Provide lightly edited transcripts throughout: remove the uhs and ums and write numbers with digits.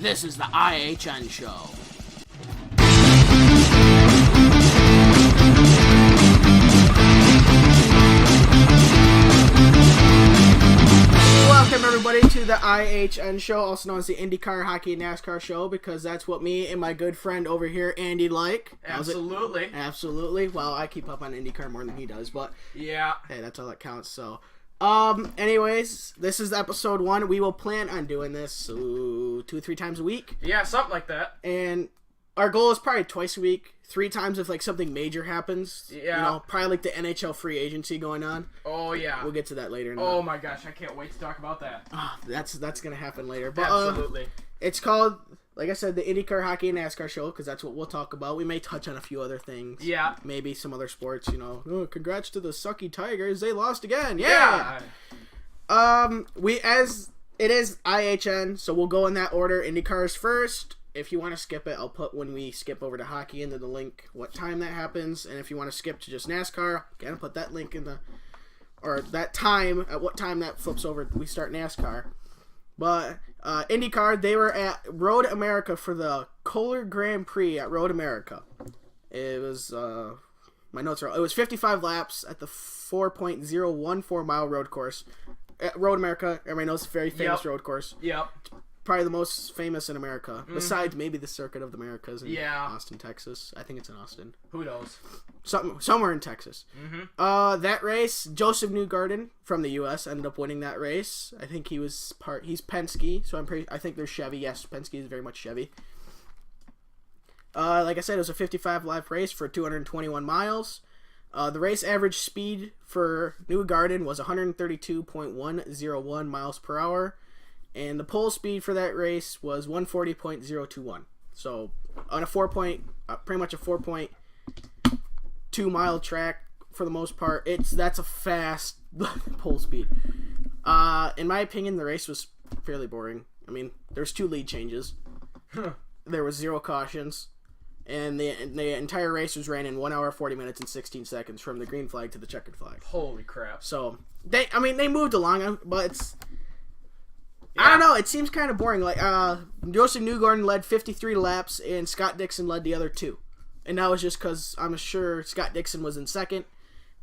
This is the IHN Show. Welcome everybody to the IHN Show, also known as the Indycar Hockey and NASCAR Show, because that's what me and my good friend over here, Andy, like. Absolutely. Absolutely. Well, I keep up on IndyCar more than he does, but yeah. Hey, that's all that counts, so... anyways, this is episode 1. We will plan on doing this 2 or 3 times a week. Yeah, something like that. And our goal is probably twice a week, 3 times if like something major happens. Yeah. You know, probably like the NHL free agency going on. Oh yeah. We'll get to that later. Oh my gosh, I can't wait to talk about that. That's gonna happen later. But, absolutely. It's called, like I said, the Indycar Hockey and NASCAR Show, because that's what we'll talk about. We may touch on a few other things. Yeah. Maybe some other sports, you know. Oh, congrats to the sucky Tigers. They lost again. Yeah. It is IHN, so we'll go in that order. IndyCar's first. If you want to skip it, I'll put when we skip over to hockey into the link what time that happens. And if you want to skip to just NASCAR, again, put that link in the, or that time, at what time that flips over, we start NASCAR. But IndyCar, they were at Road America for the Kohler Grand Prix at Road America. It was, my notes are, it was 55 laps at the 4.014 mile road course. At Road America, everybody knows, it's a very famous road course. Yep. Probably the most famous in America, besides maybe the Circuit of the Americas in Austin, Texas. I think it's in Austin. Who knows? Somewhere in Texas. That race, Joseph Newgarden from the U.S. ended up winning that race. I think he's Penske, so I think they're Chevy. Yes, Penske is very much Chevy. Like I said, it was a 55 lap race for 221 miles. The race average speed for Newgarden was 132.101 miles per hour. And the pole speed for that race was 140.021. So on a pretty much a 4.2 mile track for the most part. That's a fast pole speed. In my opinion, the race was fairly boring. I mean, there's 2 lead changes. There was 0 cautions. And the entire race was ran in 1 hour, 40 minutes, and 16 seconds from the green flag to the checkered flag. Holy crap. So, they moved along, but it's... Yeah. I don't know, it seems kind of boring. Like, Joseph Newgarden led 53 laps, and Scott Dixon led the other 2. And that was just because I'm sure Scott Dixon was in second,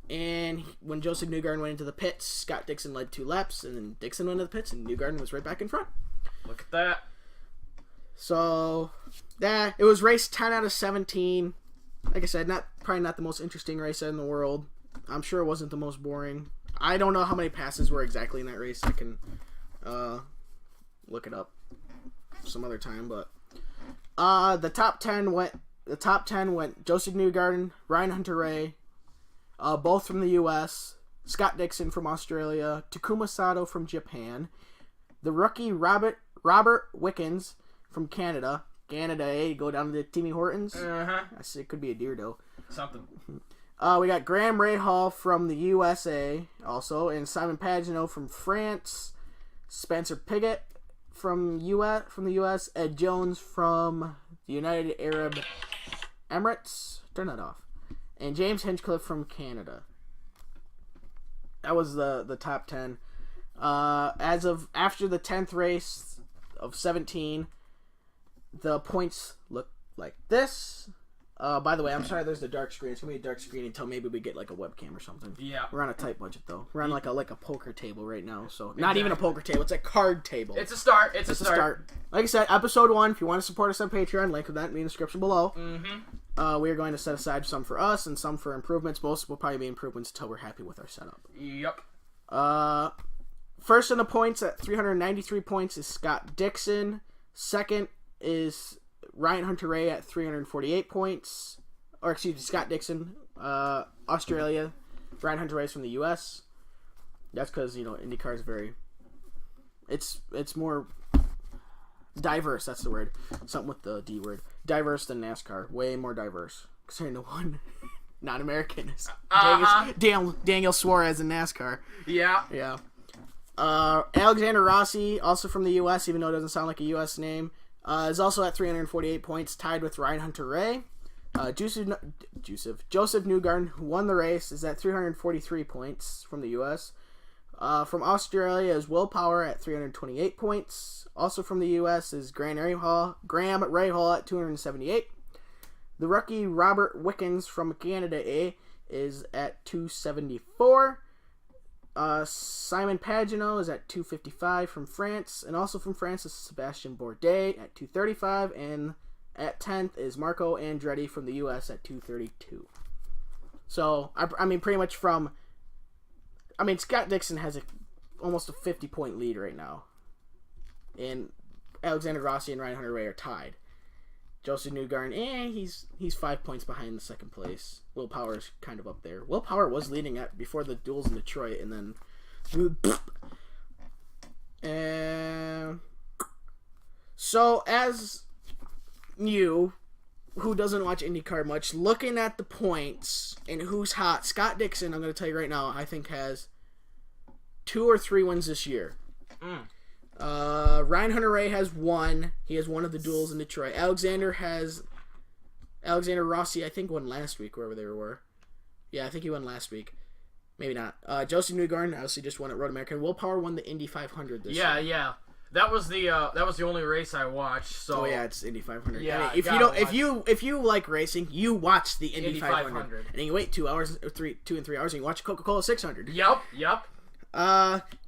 and when Joseph Newgarden went into the pits, Scott Dixon led 2 laps, and then Dixon went into the pits, and Newgarden was right back in front. Look at that. So, it was race 10 out of 17. Like I said, probably not the most interesting race in the world. I'm sure it wasn't the most boring. I don't know how many passes were exactly in that race. I can look it up some other time, but the top 10 went Joseph Newgarden, Ryan Hunter-Reay, both from the US, Scott Dixon from Australia, Takuma Sato from Japan, the rookie Robert Wickens from Canada, go down to the Timmy Hortons. I see it could be a deer though. Something. We got Graham Rahal from the USA also, and Simon Pagenaud from France, Spencer Pigot from the US, Ed Jones from the United Arab Emirates. Turn that off. And James Hinchcliffe from Canada. That was the top 10. As of after the 10th race of 17, the points look like this. By the way, I'm sorry there's the dark screen. It's going to be a dark screen until maybe we get like a webcam or something. Yeah. We're on a tight budget though. We're on like a poker table right now. So not even a poker table. It's a card table. It's a start. It's a start. Like I said, episode 1, if you want to support us on Patreon, link of that in the description below. We are going to set aside some for us and some for improvements. Most will probably be improvements until we're happy with our setup. Yep. First in the points at 393 points is Scott Dixon. Second is Ryan Hunter-Reay at 348 points. Or excuse me, Scott Dixon, Australia. Ryan Hunter-Reay is from the US. That's because, IndyCar is it's more diverse, that's the word. Something with the D word. Diverse than NASCAR. Way more diverse. Considering the one non-American is Daniel Suarez in NASCAR. Yeah. Yeah. Alexander Rossi, also from the U.S., even though it doesn't sound like a U.S. name, is also at 348 points, tied with Ryan Hunter-Reay. Joseph Newgarden, who won the race, is at 343 points from the U.S. From Australia is Will Power at 328 points. Also from the U.S. is Graham Rahal at 278. The rookie Robert Wickens from Canada is at 274. Simon Pagenaud is at 255 from France. And also from France is Sebastian Bourdais at 235. And at 10th is Marco Andretti from the U.S. at 232. So, I mean, pretty much from... I mean, Scott Dixon has almost a 50-point lead right now. And Alexander Rossi and Ryan Hunter-Reay are tied. Joseph Newgarden, he's 5 points behind the second place. Will Power's kind of up there. Will Power was leading before the duels in Detroit, and then... So, as you, who doesn't watch IndyCar much, looking at the points and who's hot, Scott Dixon, I'm going to tell you right now, I think has 2 or 3 wins this year. Ryan Hunter-Reay has 1. He has one of the duels in Detroit. Alexander Rossi, I think, won last week, wherever they were. Yeah, I think he won last week. Maybe not. Joseph Newgarden obviously just won at Road America. Will Power won the Indy 500 this year. Yeah. That was the only race I watched. So oh yeah, it's Indy 500. Yeah, I mean, if you like racing, you watch the Indy 500. And then you wait 2 and 3 hours, and you watch Coca-Cola 600. Yep.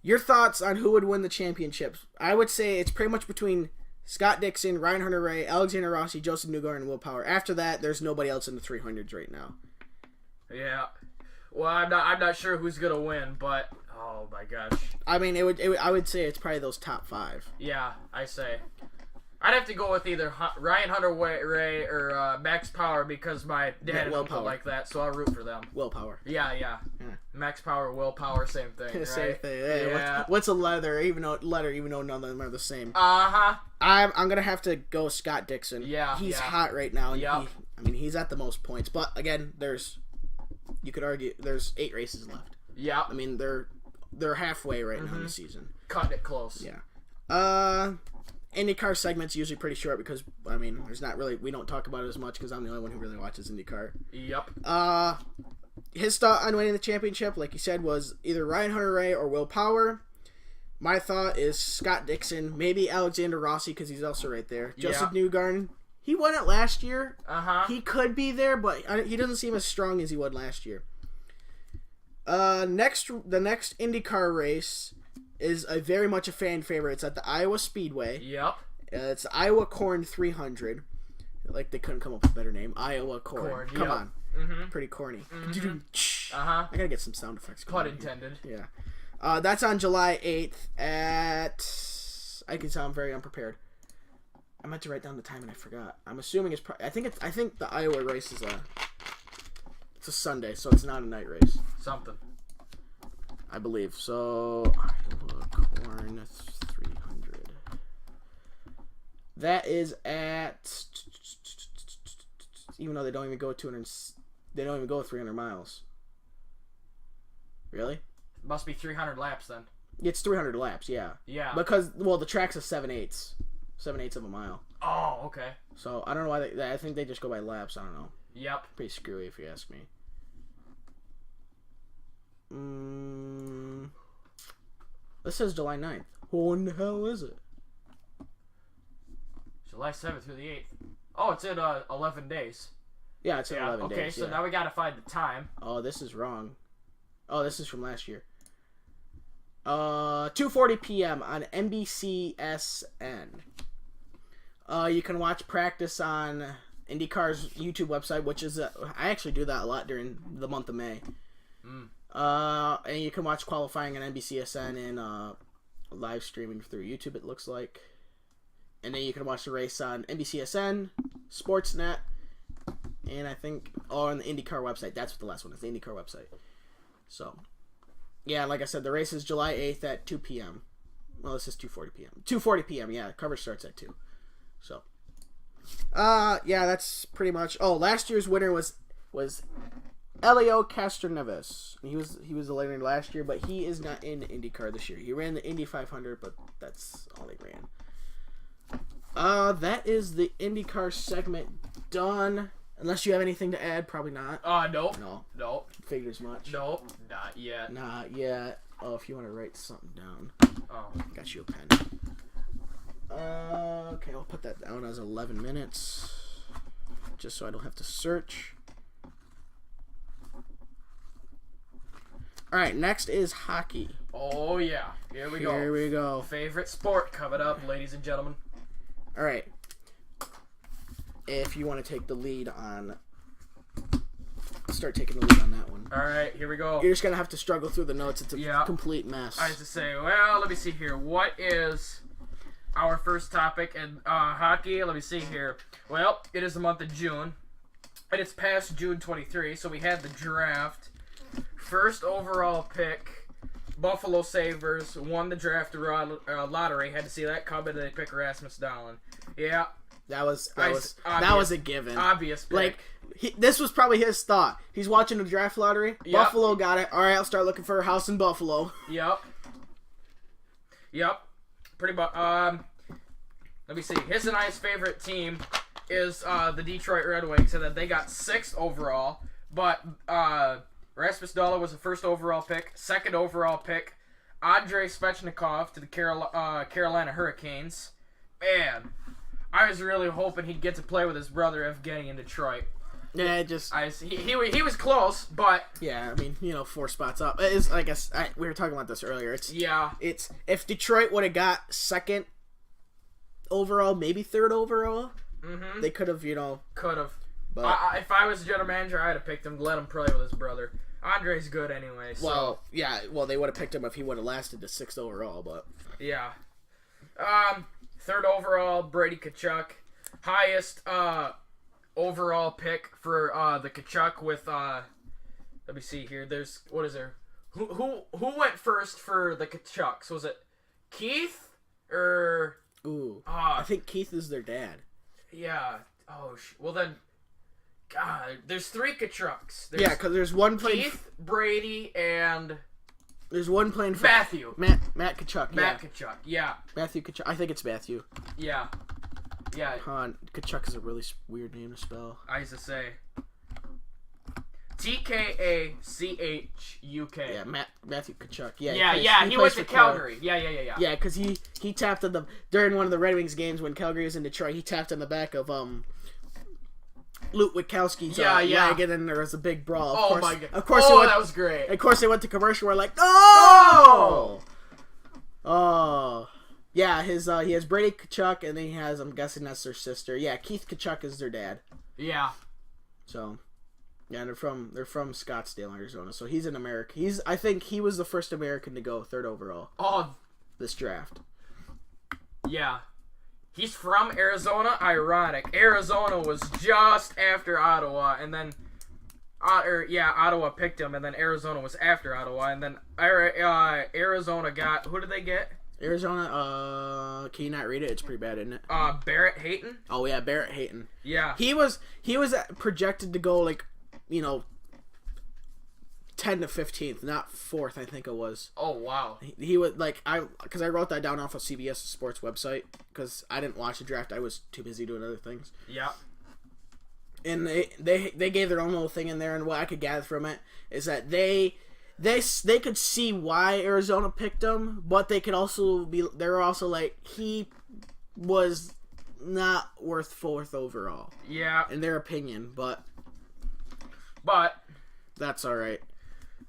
Your thoughts on who would win the championships? I would say it's pretty much between Scott Dixon, Ryan Hunter-Reay, Alexander Rossi, Joseph Newgarden, and Will Power. After that, there's nobody else in the 300s right now. Yeah. Well, I'm not sure who's gonna win, but oh my gosh. I mean, I would say it's probably those top 5. Yeah, I say. I'd have to go with either Ryan Hunter-Reay or Max Power because my dad and uncle like that, so I'll root for them. Will Power. Yeah. Max Power, Will Power, same thing. Right? Same thing. Hey, yeah. What's a letter? Even though none of them are the same. I'm gonna have to go Scott Dixon. Yeah. He's hot right now. And Yep. he's at the most points. But again, you could argue there's 8 races left. Yeah. I mean they're halfway right now in the season. Cutting it close. Yeah. IndyCar segment's usually pretty short because, I mean, we don't talk about it as much because I'm the only one who really watches IndyCar. Yep. His thought on winning the championship, like he said, was either Ryan Hunter-Reay or Will Power. My thought is Scott Dixon, maybe Alexander Rossi because he's also right there. Joseph Newgarden, he won it last year. He could be there, but he doesn't seem as strong as he would last year. The next IndyCar race is very much a fan favorite. It's at the Iowa Speedway. Yep. It's Iowa Corn 300. Like they couldn't come up with a better name. Iowa Corn. Come on. Pretty corny. I gotta get some sound effects. Pun intended. Yeah. That's on July 8th at... I can tell I'm very unprepared. I meant to write down the time and I forgot. I'm assuming it's... I think the Iowa race is it's a Sunday, so it's not a night race. Something. I believe. So, Iowa Corn 300. That is at... Even though they don't even go 200... They don't even go 300 miles. Really? Must be 300 laps then. It's 300 laps, yeah. Yeah. Because, well, the track's a 7/8. 7/8 of a mile. Oh, okay. So, I don't know why I think they just go by laps. I don't know. Yep. Pretty screwy if you ask me. This says July 9th. Who in the hell is it? July 7th through the 8th. Oh, it's in 11 days. Yeah, it's in 11 days. Okay, so now we gotta find the time. Oh, this is wrong. Oh, this is from last year. 2:40 p.m. on NBCSN. You can watch practice on IndyCar's YouTube website, which is I actually do that a lot during the month of May. And you can watch qualifying on NBCSN and live streaming through YouTube, it looks like. And then you can watch the race on NBCSN, Sportsnet, and I think on the IndyCar website. That's what the last one is, the IndyCar website. So, yeah, like I said, the race is July 8th at 2 p.m. Well, this is 2:40 p.m. 2:40 p.m., yeah, coverage starts at 2. So, yeah, that's pretty much... Oh, last year's winner was Elio Castroneves. He was the winner last year, but he is not in IndyCar this year. He ran the Indy 500, but that's all he ran. That is the IndyCar segment done. Unless you have anything to add, probably not. Nope. No. Nope. Figures much. Nope. Not yet. Not yet. Oh, if you want to write something down. Oh. Got you a pen. Okay, I'll put that down as 11 minutes. Just so I don't have to search. Alright, next is hockey. Oh, yeah. Here we go. Here we go. Favorite sport coming up, ladies and gentlemen. Alright. If you want to take the lead on... Start taking the lead on that one. Alright, here we go. You're just going to have to struggle through the notes. It's a complete mess. I have to say, well, let me see here. What is our first topic in hockey? Let me see here. Well, it is the month of June. And it's past June 23, so we had the draft. First overall pick, Buffalo Sabres won the draft lottery. Had to see that coming. They pick Rasmus Dahlin. Yeah, that was a given. Obvious pick. Like this was probably his thought. He's watching the draft lottery. Yep. Buffalo got it. All right, I'll start looking for a house in Buffalo. Yep. Pretty much. Let me see. His and I's favorite team is the Detroit Red Wings, and then they got 6th overall. But Rasmus Dahlin was the first overall pick. Second overall pick, Andrei Svechnikov to the Carolina Hurricanes. Man, I was really hoping he'd get to play with his brother Evgeny in Detroit. Yeah, he was close, but yeah, I mean, 4 spots up. It's like we were talking about this earlier. It's if Detroit would have got 2nd overall, maybe 3rd overall, they could have, could have. But if I was general manager, I'd have picked him to let him play with his brother. Andre's good anyway. So. Well, yeah. Well, they would have picked him if he would have lasted to 6th overall, but yeah. 3rd overall, Brady Tkachuk. Highest overall pick for the Tkachuk with let me see here. What is there? Who went first for the Tkachuks? Was it Keith or? Ooh, I think Keith is their dad. Yeah. Oh, well then. God, there's 3 Tkachuks. Yeah, because there's one playing... Keith, Brady, and... There's one playing... Matthew. Matt Tkachuk, Tkachuk, yeah. Matthew Tkachuk. I think it's Matthew. Yeah. Tkachuk is a really weird name to spell. I used to say... Tkachuk. Yeah, Matthew Tkachuk. Yeah, he went to Calgary. Yeah. Yeah, because he tapped on the... During one of the Red Wings games when Calgary was in Detroit, he tapped on the back of... Luke Witkowski's leg, and then there was a big brawl. My God. Of course, that was great. Of course, they went to commercial. We're like, no! Oh. Yeah, he has Brady Tkachuk, and then he has, I'm guessing that's their sister. Yeah, Keith Tkachuk is their dad. Yeah. So, yeah, they're from Scottsdale, Arizona. So he's an American. I think he was the first American to go 3rd overall. Oh. This draft. Yeah. He's from Arizona. Ironic. Arizona was just after Ottawa, and then, Ottawa picked him, and then Arizona was after Ottawa, and then Arizona got, who did they get? Arizona. Can you not read it? It's pretty bad, isn't it? Barrett Hayton. Oh yeah, Barrett Hayton. Yeah. He was projected to go 10 to 15th, not 4th, I think it was. Oh, wow. He was, because I wrote that down off of CBS Sports website, because I didn't watch the draft. I was too busy doing other things. Yeah. And they gave their own little thing in there, and what I could gather from it is that they could see why Arizona picked him, but they were also like, he was not worth 4th overall. Yeah. In their opinion, but that's all right.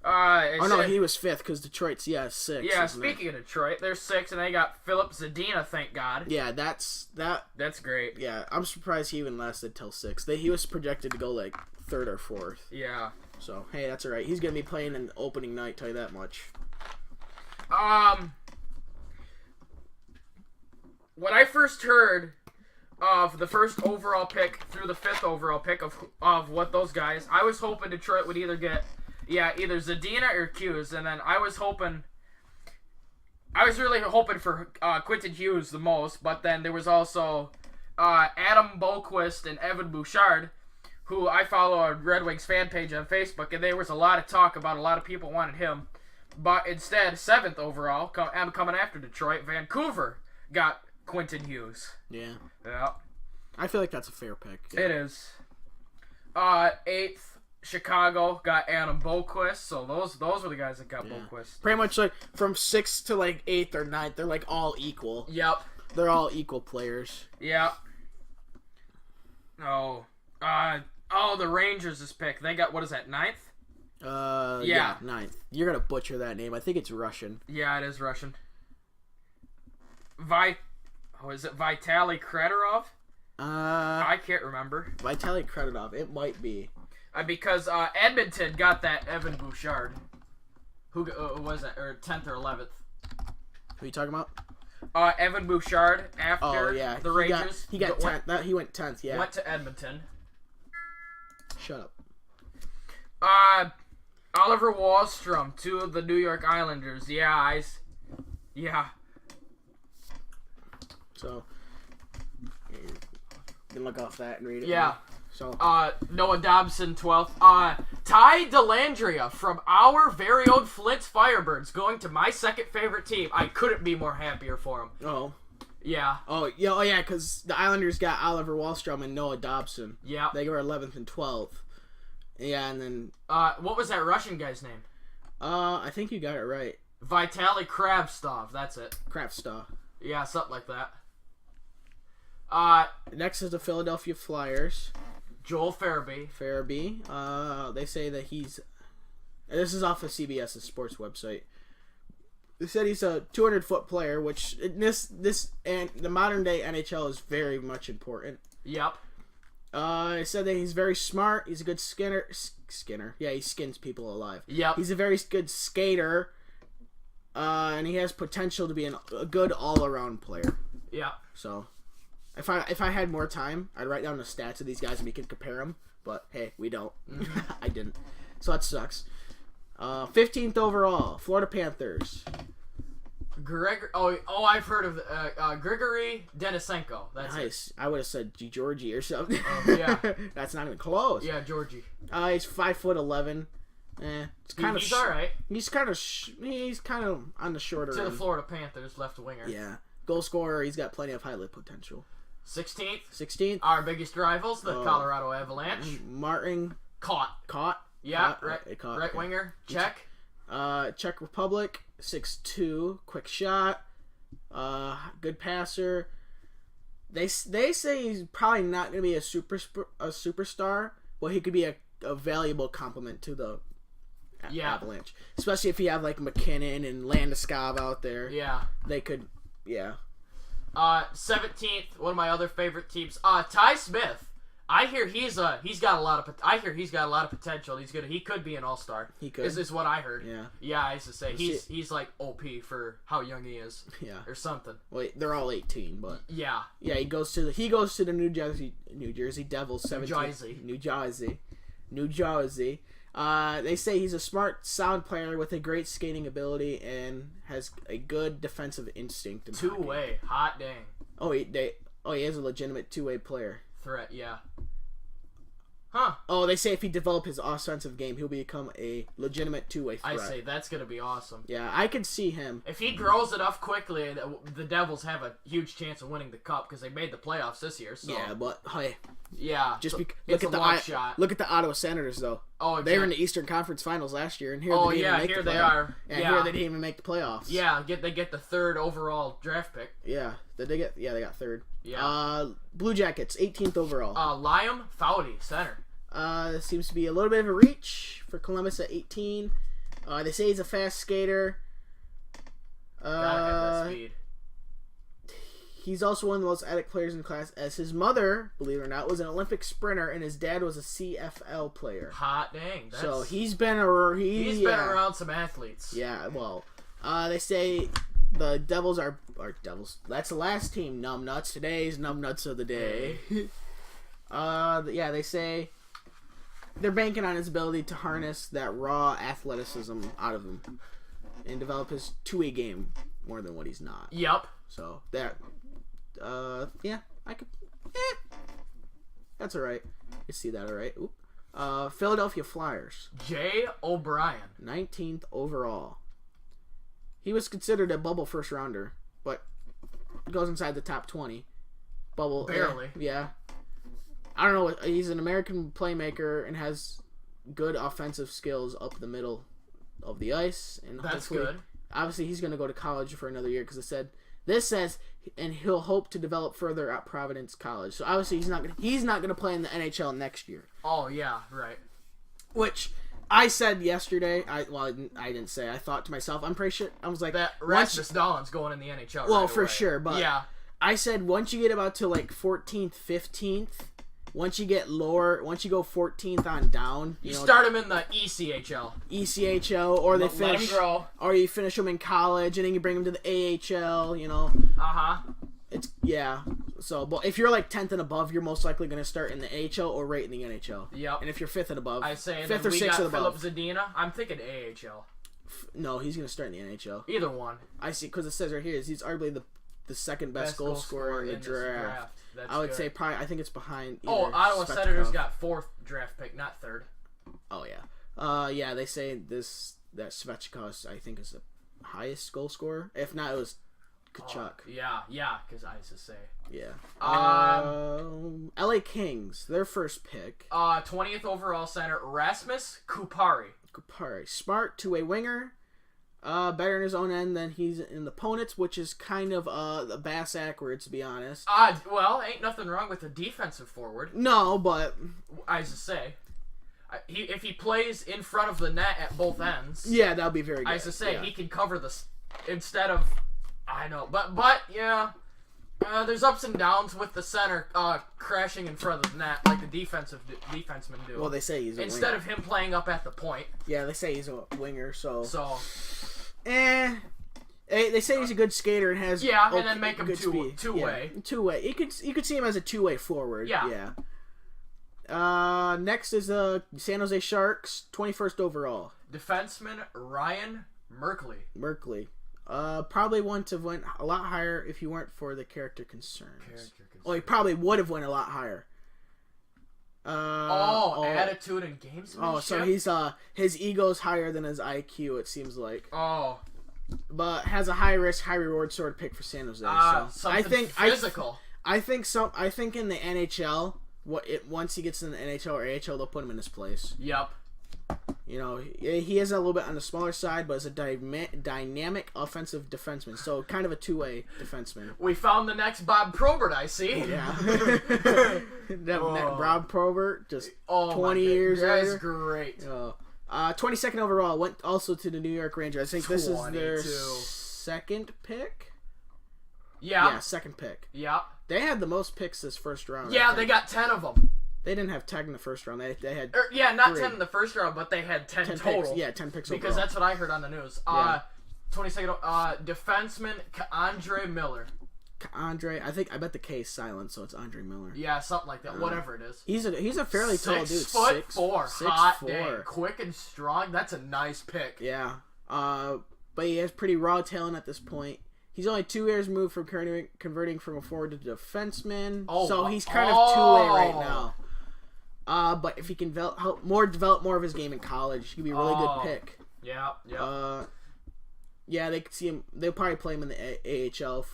He was 5th because Detroit's 6. Yeah, speaking of Detroit, they're 6, and they got Philip Zadina, thank God. Yeah, that's great. Yeah, I'm surprised he even lasted till 6. He was projected to go 3rd or 4th. Yeah. So hey, that's all right. He's gonna be playing in opening night. Tell you that much. When I first heard of the first overall pick through the 5th overall pick of what those guys, I was hoping Detroit would either get either Zadina or Hughes, and then I was really hoping for Quentin Hughes the most, but then there was also Adam Boquist and Evan Bouchard, who I follow a Red Wings fan page on Facebook, and there was a lot of talk about a lot of people wanted him, but instead 7th overall, coming after Detroit, Vancouver got Quentin Hughes. Yeah. Yeah. I feel like that's a fair pick. Yeah. It is. 8th, Chicago got Adam Boquist, so those were the guys that got Boquist. Pretty much like from 6th to like 8th or 9th, they're like all equal. Yep. They're all equal players. Yep. Oh. The Rangers is picked. They got, what is that, 9th? Yeah, 9th. You're gonna butcher that name. I think it's Russian. Yeah, it is Russian. Is it Vitaly Kraterov? I can't remember. Vitaly Kraterov. It might be. Because Edmonton got that Evan Bouchard. Who was that? Or 10th or 11th? Who are you talking about? Evan Bouchard after the Rangers. He got 10th. He went 10th, yeah. Went to Edmonton. Shut up. Oliver Wahlstrom to the New York Islanders. Yeah. So, you can look off that and read it. Yeah. So, Noah Dobson, 12th. Ty Dellandrea from our very own Flint's Firebirds going to my second favorite team. I couldn't be more happier for him. Oh. Yeah. Oh, yeah, because the Islanders got Oliver Wahlstrom and Noah Dobson. Yeah. They were 11th and 12th. Yeah, and then... what was that Russian guy's name? I think you got it right. Vitaly Kravtsov, that's it. Kravtsov. Yeah, something like that. Next is the Philadelphia Flyers. Joel Farabee. They say that he's... This is off of CBS Sports website. They said he's a 200-foot player, which in this and the modern day NHL is very much important. Yep. They said that he's very smart. He's a good skinner. Yeah, he skins people alive. Yep. He's a very good skater. And he has potential to be a good all-around player. Yeah. So, if I had more time, I'd write down the stats of these guys and we could compare them. But hey, we don't. I didn't. So that sucks. 15th overall, Florida Panthers. I've heard of Grigory Denisenko. That's nice. I would have said Georgie or something. Yeah. That's not even close. Yeah, Georgie. He's 5'11". It's kind of. He's all right. He's kind of on the shorter to end. the Florida Panthers left winger. Yeah, goal scorer. He's got plenty of highlight potential. 16th. Our biggest rivals, the Colorado Avalanche. Martin. Caught. Yeah, right winger. Czech. Czech Republic. 6'2", quick shot. Good passer. They say he's probably not going to be a superstar, but he could be a valuable complement to the Avalanche, especially if you have like McKinnon and Landeskog out there. Yeah, they could. Yeah. 17th, one of my other favorite teams. Ty Smith. I hear he's got a lot of potential. He could be an all-star. He could. Is what I heard. Yeah. Yeah, I used to say he's like OP for how young he is. Yeah. Or something. Wait, they're all 18, but yeah. Yeah, he goes to the New Jersey Devils. 17th. New Jersey. They say he's a smart, sound player with a great skating ability and has a good defensive instinct. Two-way, hot dang. He is a legitimate two-way player. Threat, yeah. Huh. Oh, they say if he develop his offensive game, he'll become a legitimate two-way threat. I say that's going to be awesome. Yeah, I could see him. If he grows enough quickly, the Devils have a huge chance of winning the Cup because they made the playoffs this year. So. Yeah, but hey. Yeah. Look at the Ottawa Senators, though. Oh, exactly. They were in the Eastern Conference Finals last year, and here they are. And here they didn't even make the playoffs. Yeah, they get the third overall draft pick. Yeah, they got third. Yeah. Blue Jackets, 18th overall. Liam Foudy, center. This seems to be a little bit of a reach for Columbus at 18. They say he's a fast skater. Gotta have that speed. He's also one of the most athletic players in class, as his mother, believe it or not, was an Olympic sprinter, and his dad was a CFL player. Hot dang! So he's been around some athletes. Yeah, well, they say the Devils are Devils. That's the last team. Numbnuts. Today's Numbnuts of the day. They say they're banking on his ability to harness that raw athleticism out of him and develop his two-way game more than what he's not. Yep. So that. I could. That's all right. You see that, all right? Oop. Philadelphia Flyers. Jay O'Brien. 19th overall. He was considered a bubble first rounder, but goes inside the top 20. Bubble. Barely. Yeah. I don't know. He's an American playmaker and has good offensive skills up the middle of the ice, and That's good. Obviously, he's going to go to college for another year because this says, and he'll hope to develop further at Providence College. So obviously, he's not going to play in the NHL next year. Oh yeah, right. Which I said yesterday. I didn't say. I thought to myself, I'm pretty sure. I was like, That Rasmus Dahlin's going in the NHL. well, right for away. sure. But yeah, I said once you get about to like 14th, 15th. Once you get lower, once you go 14th on down, you start him in the ECHL. ECHL, or they finish, let him grow. or you finish them in college, and then you bring them to the AHL. It's So, but if you're like 10th and above, you're most likely going to start in the AHL or right in the NHL. Yep. And if you're 5th and above, I say 5th or 6th and above. Philip Zadina. I'm thinking AHL. No, he's going to start in the NHL. Either one. I see, because it says right here he's arguably the second best goal scorer in the draft. I would say probably. I think it's behind. Ottawa Senators got 4th draft pick, not 3rd. Oh yeah. Yeah. They say that Svechnikov I think is the highest goal scorer. If not, it was Kachuk. Yeah. Because I used to say. Yeah. LA Kings, their first pick. 20th overall center Rasmus Kupari. Smart two-way winger. Better in his own end than he's in the opponent's, which is kind of the bass backwards, to be honest. Well, ain't nothing wrong with a defensive forward. No, but I used to say, if he plays in front of the net at both ends, yeah, that'll be very good. I used to say he can cover this instead of, I know, but yeah, there's ups and downs with the center crashing in front of the net like the defensemen do. Well, they say he's a instead winger. of him playing up at the point. Yeah, they say he's a winger, so. They say he's a good skater and has and then make him two-way. Yeah, two-way. You could see him as a two-way forward. Yeah. Next is the San Jose Sharks, 21st overall. Defenseman Ryan Merkley. Probably wouldn't have went a lot higher if he weren't for the character concerns. Well, he probably would have went a lot higher. Attitude and gamesmanship. Oh, so he's his ego's higher than his IQ. It seems like. Oh, but has a high risk, high reward sort of pick for San Jose. So I think physical. I think in the NHL, once he gets in the NHL or AHL, they'll put him in his place. Yep. He is a little bit on the smaller side, but is a dynamic offensive defenseman. So kind of a two-way defenseman. We found the next Bob Probert, I see. Yeah. Rob Probert, just 20 years later. That's great. 22nd overall, went also to the New York Rangers. I think this is their second pick. Yeah, second pick. Yeah. They had the most picks this first round. Yeah, they got 10 of them. They didn't have 10 in the first round. They had not 3. 10 in the first round, but they had 10 total. Picks. Yeah, 10 picks because overall. that's what I heard on the news. 22nd defenseman Andre Miller. Andre, I bet the K is silent, so it's Andre Miller. Yeah, something like that. Whatever it is. He's a fairly tall dude. 6'4", hot, dang, quick and strong. That's a nice pick. Yeah. But he has pretty raw talent at this point. He's only 2 years removed from converting from a forward to defenseman. So he's kind of two-way right now. But if he can develop more of his game in college, he could be a really good pick. Yeah. Yeah, they could see him. They'll probably play him in the AHL.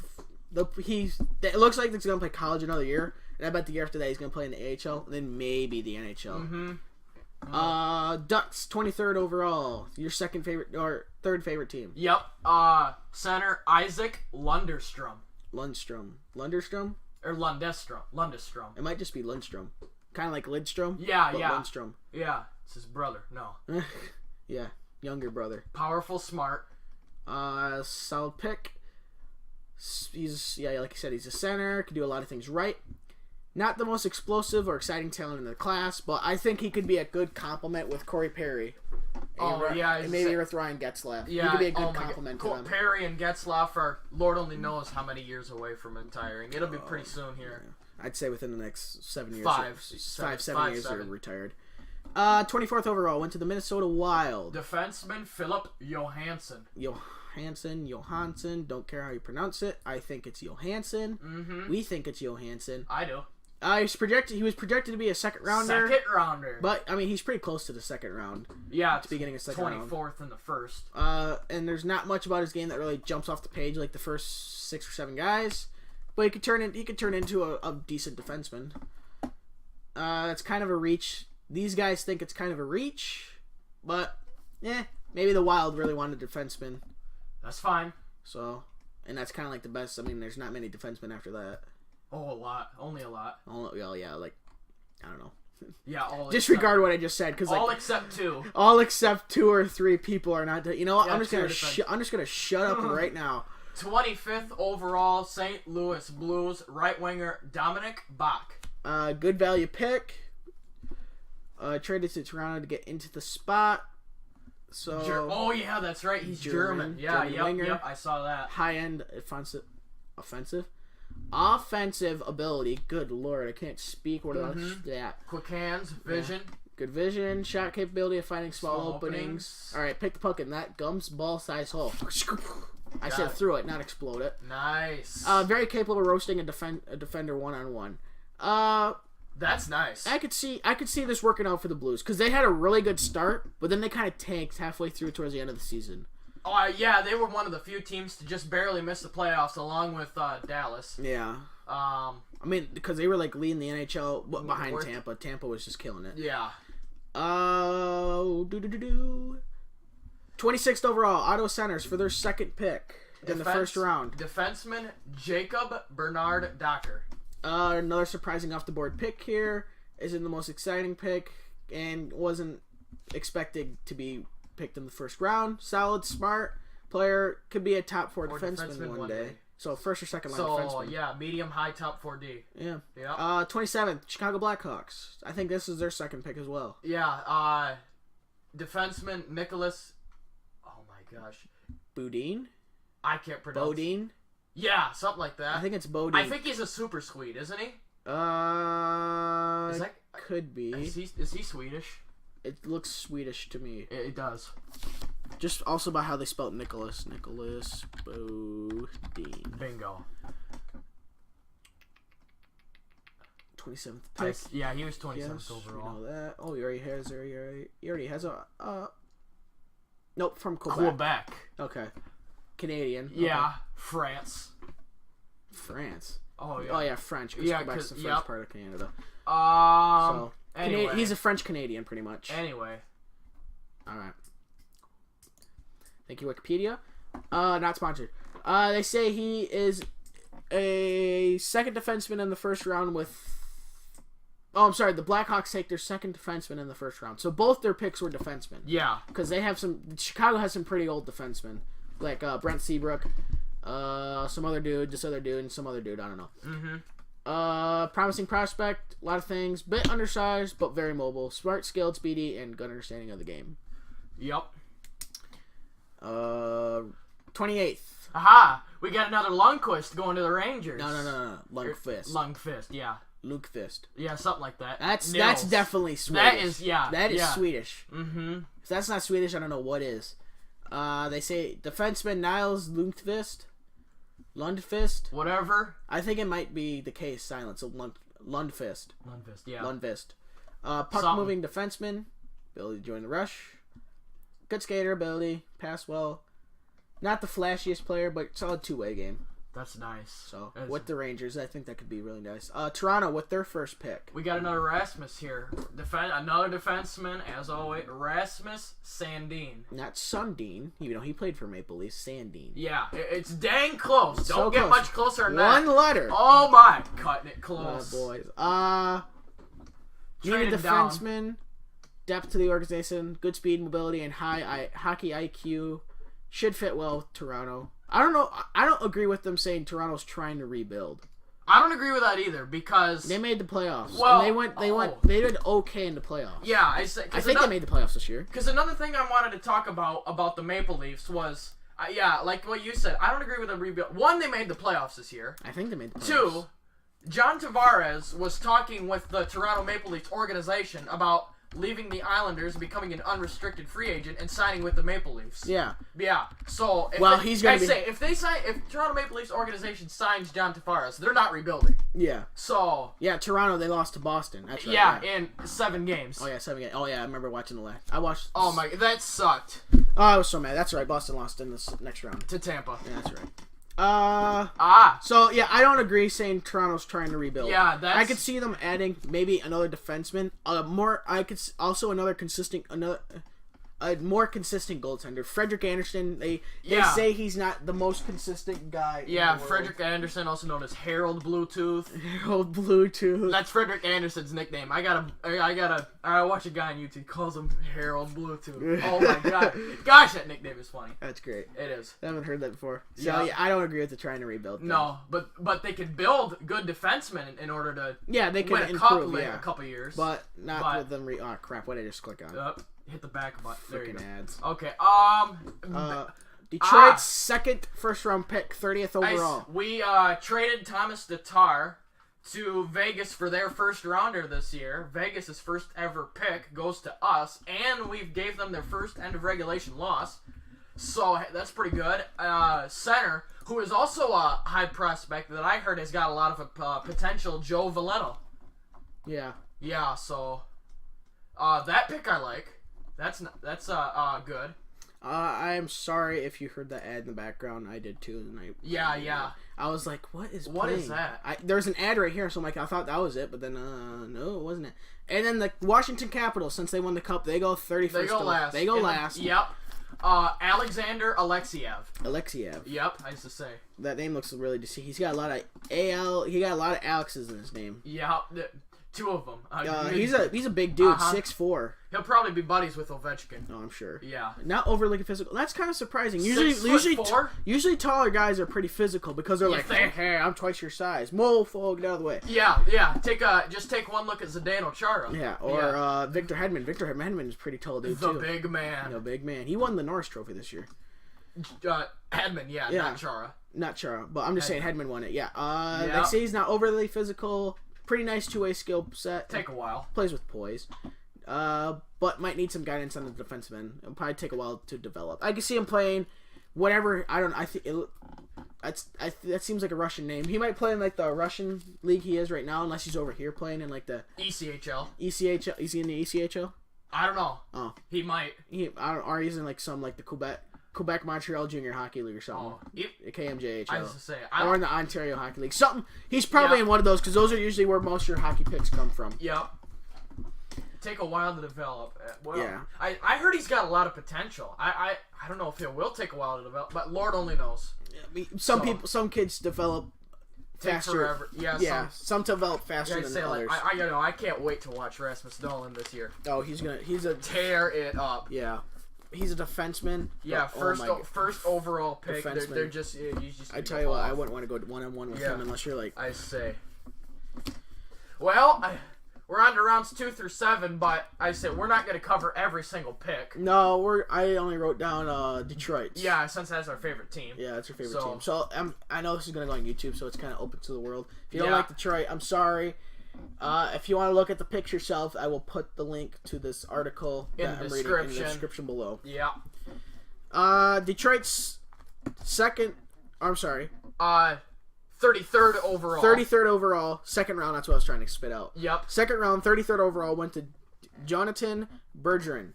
It looks like he's gonna play college another year, and I bet the year after that he's gonna play in the AHL, and then maybe the NHL. Ducks, 23rd overall. Your second favorite or third favorite team? Yep. Center Isaac Lundestrom. Lundstrom or Lundestrom. It might just be Lundstrom. Kind of like Lidstrom. Yeah. Lundstrom. Yeah, it's his brother. No. Yeah, younger brother. Powerful, smart. Solid pick. He's like you said, he's a center. Can do a lot of things right. Not the most explosive or exciting talent in the class, but I think he could be a good complement with Corey Perry. And maybe with Ryan Getzlaf. Yeah, he could be a good complement to them. Perry and Getzlaf are Lord only knows how many years away from retiring. It'll be pretty soon here. Yeah. I'd say within the next 7 years. 7 years they're retired. 24th overall, went to the Minnesota Wild. Defenseman Philip Johansson. Johansson, don't care how you pronounce it. I think it's Johansson. Mm-hmm. We think it's Johansson. I do. He was projected to be a second rounder. But, I mean, he's pretty close to the second round. Yeah, at the beginning of second 24th round. in the first. And there's not much about his game that really jumps off the page like the first 6 or 7 guys. But he could turn into a decent defenseman. It's kind of a reach These guys think it's kind of a reach, but maybe the Wild really wanted a defenseman. That's fine. So, and that's kind of like the best. I mean, there's not many defensemen after that. Oh, a lot. Only a lot. Oh, yeah, like, I don't know. Yeah, all disregard what I just said, because all like, except 2. All except 2 or 3 people are not. You know what? Yeah, I'm just gonna shut up right now. 25th overall, St. Louis Blues right winger Dominic Bach. Good value pick. Traded to Toronto to get into the spot. So. Oh yeah, that's right. He's German. Yeah, yep. I saw that. High end offensive ability. Good lord, I can't speak. What about that? Quick hands, vision. Yeah. Good vision, shot capability of finding small openings. All right, pick the puck in that gums ball size hole. I said through it, not explode it. Nice. Very capable of roasting a defender 1-on-1. That's nice. I could see this working out for the Blues because they had a really good start, but then they kind of tanked halfway through towards the end of the season. Oh yeah, they were one of the few teams to just barely miss the playoffs, along with Dallas. Yeah. I mean, because they were like leading the NHL behind Tampa. Tampa was just killing it. Yeah. 26th overall, Ottawa Senators for their second pick in the first round. Defenseman Jacob Bernard Docker. Another surprising off the board pick here. Isn't the most exciting pick and wasn't expected to be picked in the first round. Solid, smart player. Could be a top 4 defenseman one day. So first or second line defenseman. So yeah, medium high top 4D. Yeah. Yeah. 27th, Chicago Blackhawks. I think this is their second pick as well. Yeah. Defenseman Nicholas. Oh my gosh. Boudin. I can't pronounce. Bodine. Yeah, something like that. I think it's Bodine. I think he's a super Swede, isn't he? Could be. Is he Swedish? It looks Swedish to me. It does. Just also by how they spelled Nicholas. Nicholas Bodine. Bingo. 27th pick. Yeah, he was 27th overall. You know that. Oh, he already has a. Nope, from Quebec. Quebec. Okay. Canadian. Yeah, okay. France. Oh yeah, French. Because Quebec's the French part of Canada. Anyway. He's a French Canadian, pretty much. Anyway. All right. Thank you, Wikipedia. Not sponsored. They say he is a second defenseman in the first round with. Oh, I'm sorry. The Blackhawks take their second defenseman in the first round. So both their picks were defensemen. Yeah. Because they have Chicago has some pretty old defensemen. Like Brent Seabrook, some other dude, this other dude, and some other dude. I don't know. Promising prospect, a lot of things. Bit undersized, but very mobile. Smart, skilled, speedy, and good understanding of the game. Yep. 28th. Aha! We got another Lundqvist going to the Rangers. No. Lundqvist, yeah. Lundqvist. Yeah, something like that. That's definitely Swedish. That is Swedish. If that's not Swedish, I don't know what is. They say defenseman Niles Lundqvist. Whatever. I think it might be the case. Silence. So Lundqvist. Yeah. Lundqvist. Puck-moving defenseman. Ability to join the rush. Good skater ability. Pass well. Not the flashiest player, but solid two-way game. That's nice. So, with the Rangers, I think that could be really nice. Toronto with their first pick. We got another Rasmus here. Another defenseman, as always, Rasmus Sandin. Not Sundin, even though he played for Maple Leafs. Sandin. Yeah, it's dang close. Don't get close. much closer than that. One letter. Oh my, cutting it close. Oh, boys. Needed defenseman, depth to the organization, good speed, mobility, and high hockey IQ. Should fit well with Toronto. I don't know. I don't agree with them saying Toronto's trying to rebuild. I don't agree with that either because they made the playoffs. Well, and they did okay in the playoffs. Yeah, I think they made the playoffs this year. Because another thing I wanted to talk about the Maple Leafs was, like what you said. I don't agree with the rebuild. One, they made the playoffs this year. I think they made the playoffs. Two, John Tavares was talking with the Toronto Maple Leafs organization about leaving the Islanders, becoming an unrestricted free agent, and signing with the Maple Leafs. Yeah. Yeah. So, if Toronto Maple Leafs organization signs John Tavares, they're not rebuilding. Yeah. So. Yeah, Toronto, they lost to Boston. That's right. Yeah, in 7 games. Oh, yeah, 7 games. Oh, yeah, I remember watching the last. I watched. Oh, my. That sucked. Oh, I was so mad. That's right. Boston lost in this next round. To Tampa. Yeah, that's right. So yeah, I don't agree saying Toronto's trying to rebuild. Yeah, I could see them adding maybe another defenseman. A more consistent goaltender. Frederick Anderson, they say he's not the most consistent guy. Yeah, Frederick Anderson, also known as Harold Bluetooth. Harold Bluetooth. That's Frederick Anderson's nickname. I watch a guy on YouTube, he calls him Harold Bluetooth. Oh my god. Gosh, that nickname is funny. That's great. It is. I haven't heard that before. So yeah, I don't agree with the trying to rebuild thing. No, but they could build good defensemen in order to they can win improve, a couple years. But not with them oh crap, what did I just click on? Hit the back button. There you go. Ads. Okay. Detroit's second first round pick, 30th overall. We traded Thomas Tatar to Vegas for their first rounder this year. Vegas' first ever pick goes to us, and we gave them their first end of regulation loss. So that's pretty good. Center, who is also a high prospect that I heard has got a lot of potential, Joe Valeno. Yeah. Yeah. So that pick I like. That's good. I am sorry if you heard that ad in the background. I did too. And yeah. I was like, what is that? There's an ad right here, so I'm like, I thought that was it, but then no, it wasn't it. And then the Washington Capitals, since they won the cup, they go 31st. They go last. Yep. Alexander Alexiev. Yep, I used to say. That name looks really deceiving. He's got a lot of He got a lot of Alex's in his name. Yeah. Two of them. He's a big dude, 6'4". He'll probably be buddies with Ovechkin. Oh, I'm sure. Yeah. Not overly physical. That's kind of surprising. 6'4"? Usually taller guys are pretty physical because they're hey, I'm twice your size. Mofo, get out of the way. Yeah. Just take one look at Zdeno Chara. Yeah, or Victor Hedman. Victor Hedman is pretty tall dude, too. The big man. No, big man. He won the Norris Trophy this year. Hedman, not Chara. Not Chara, but I'm just saying Hedman won it. Yeah. They say he's not overly physical. Pretty nice two-way skill set. Take a while. Plays with poise. But might need some guidance on the defenseman. It'll probably take a while to develop. I can see him playing whatever. I don't know. I think that seems like a Russian name. He might play in like the Russian league he is right now, unless he's over here playing in like the ECHL. ECHL. Is he in the ECHL? I don't know. Oh, he might. Or he's in like some like the Quebec Montreal Junior Hockey League or something. KMJHL. I used to say. Or in the Ontario Hockey League. Something. He's probably in one of those because those are usually where most of your hockey picks come from. Yep. Take a while to develop. Well, yeah. I heard he's got a lot of potential. I don't know if it will take a while to develop, but Lord only knows. Some kids develop faster. Forever. Yeah. Some develop faster than others. I can't wait to watch Rasmus Dahlin this year. Oh, he's a tear it up. Yeah. He's a defenseman. Yeah, first overall pick. They're just. I tell you what, I wouldn't want to go 1-on-1 with him unless you're like. I say. Well, we're on to rounds 2 through 7, but I said we're not going to cover every single pick. No, I only wrote down Detroit. Yeah, since that's our favorite team. Yeah, it's our favorite team. So I know this is going to go on YouTube, so it's kind of open to the world. If you don't like Detroit, I'm sorry. If you want to look at the picks yourself, I will put the link to this article in the description below. Yeah. Detroit's second. I'm sorry. 33rd overall. 33rd overall, second round. That's what I was trying to spit out. Yep. Second round, 33rd overall went to Jonathan Bergeron.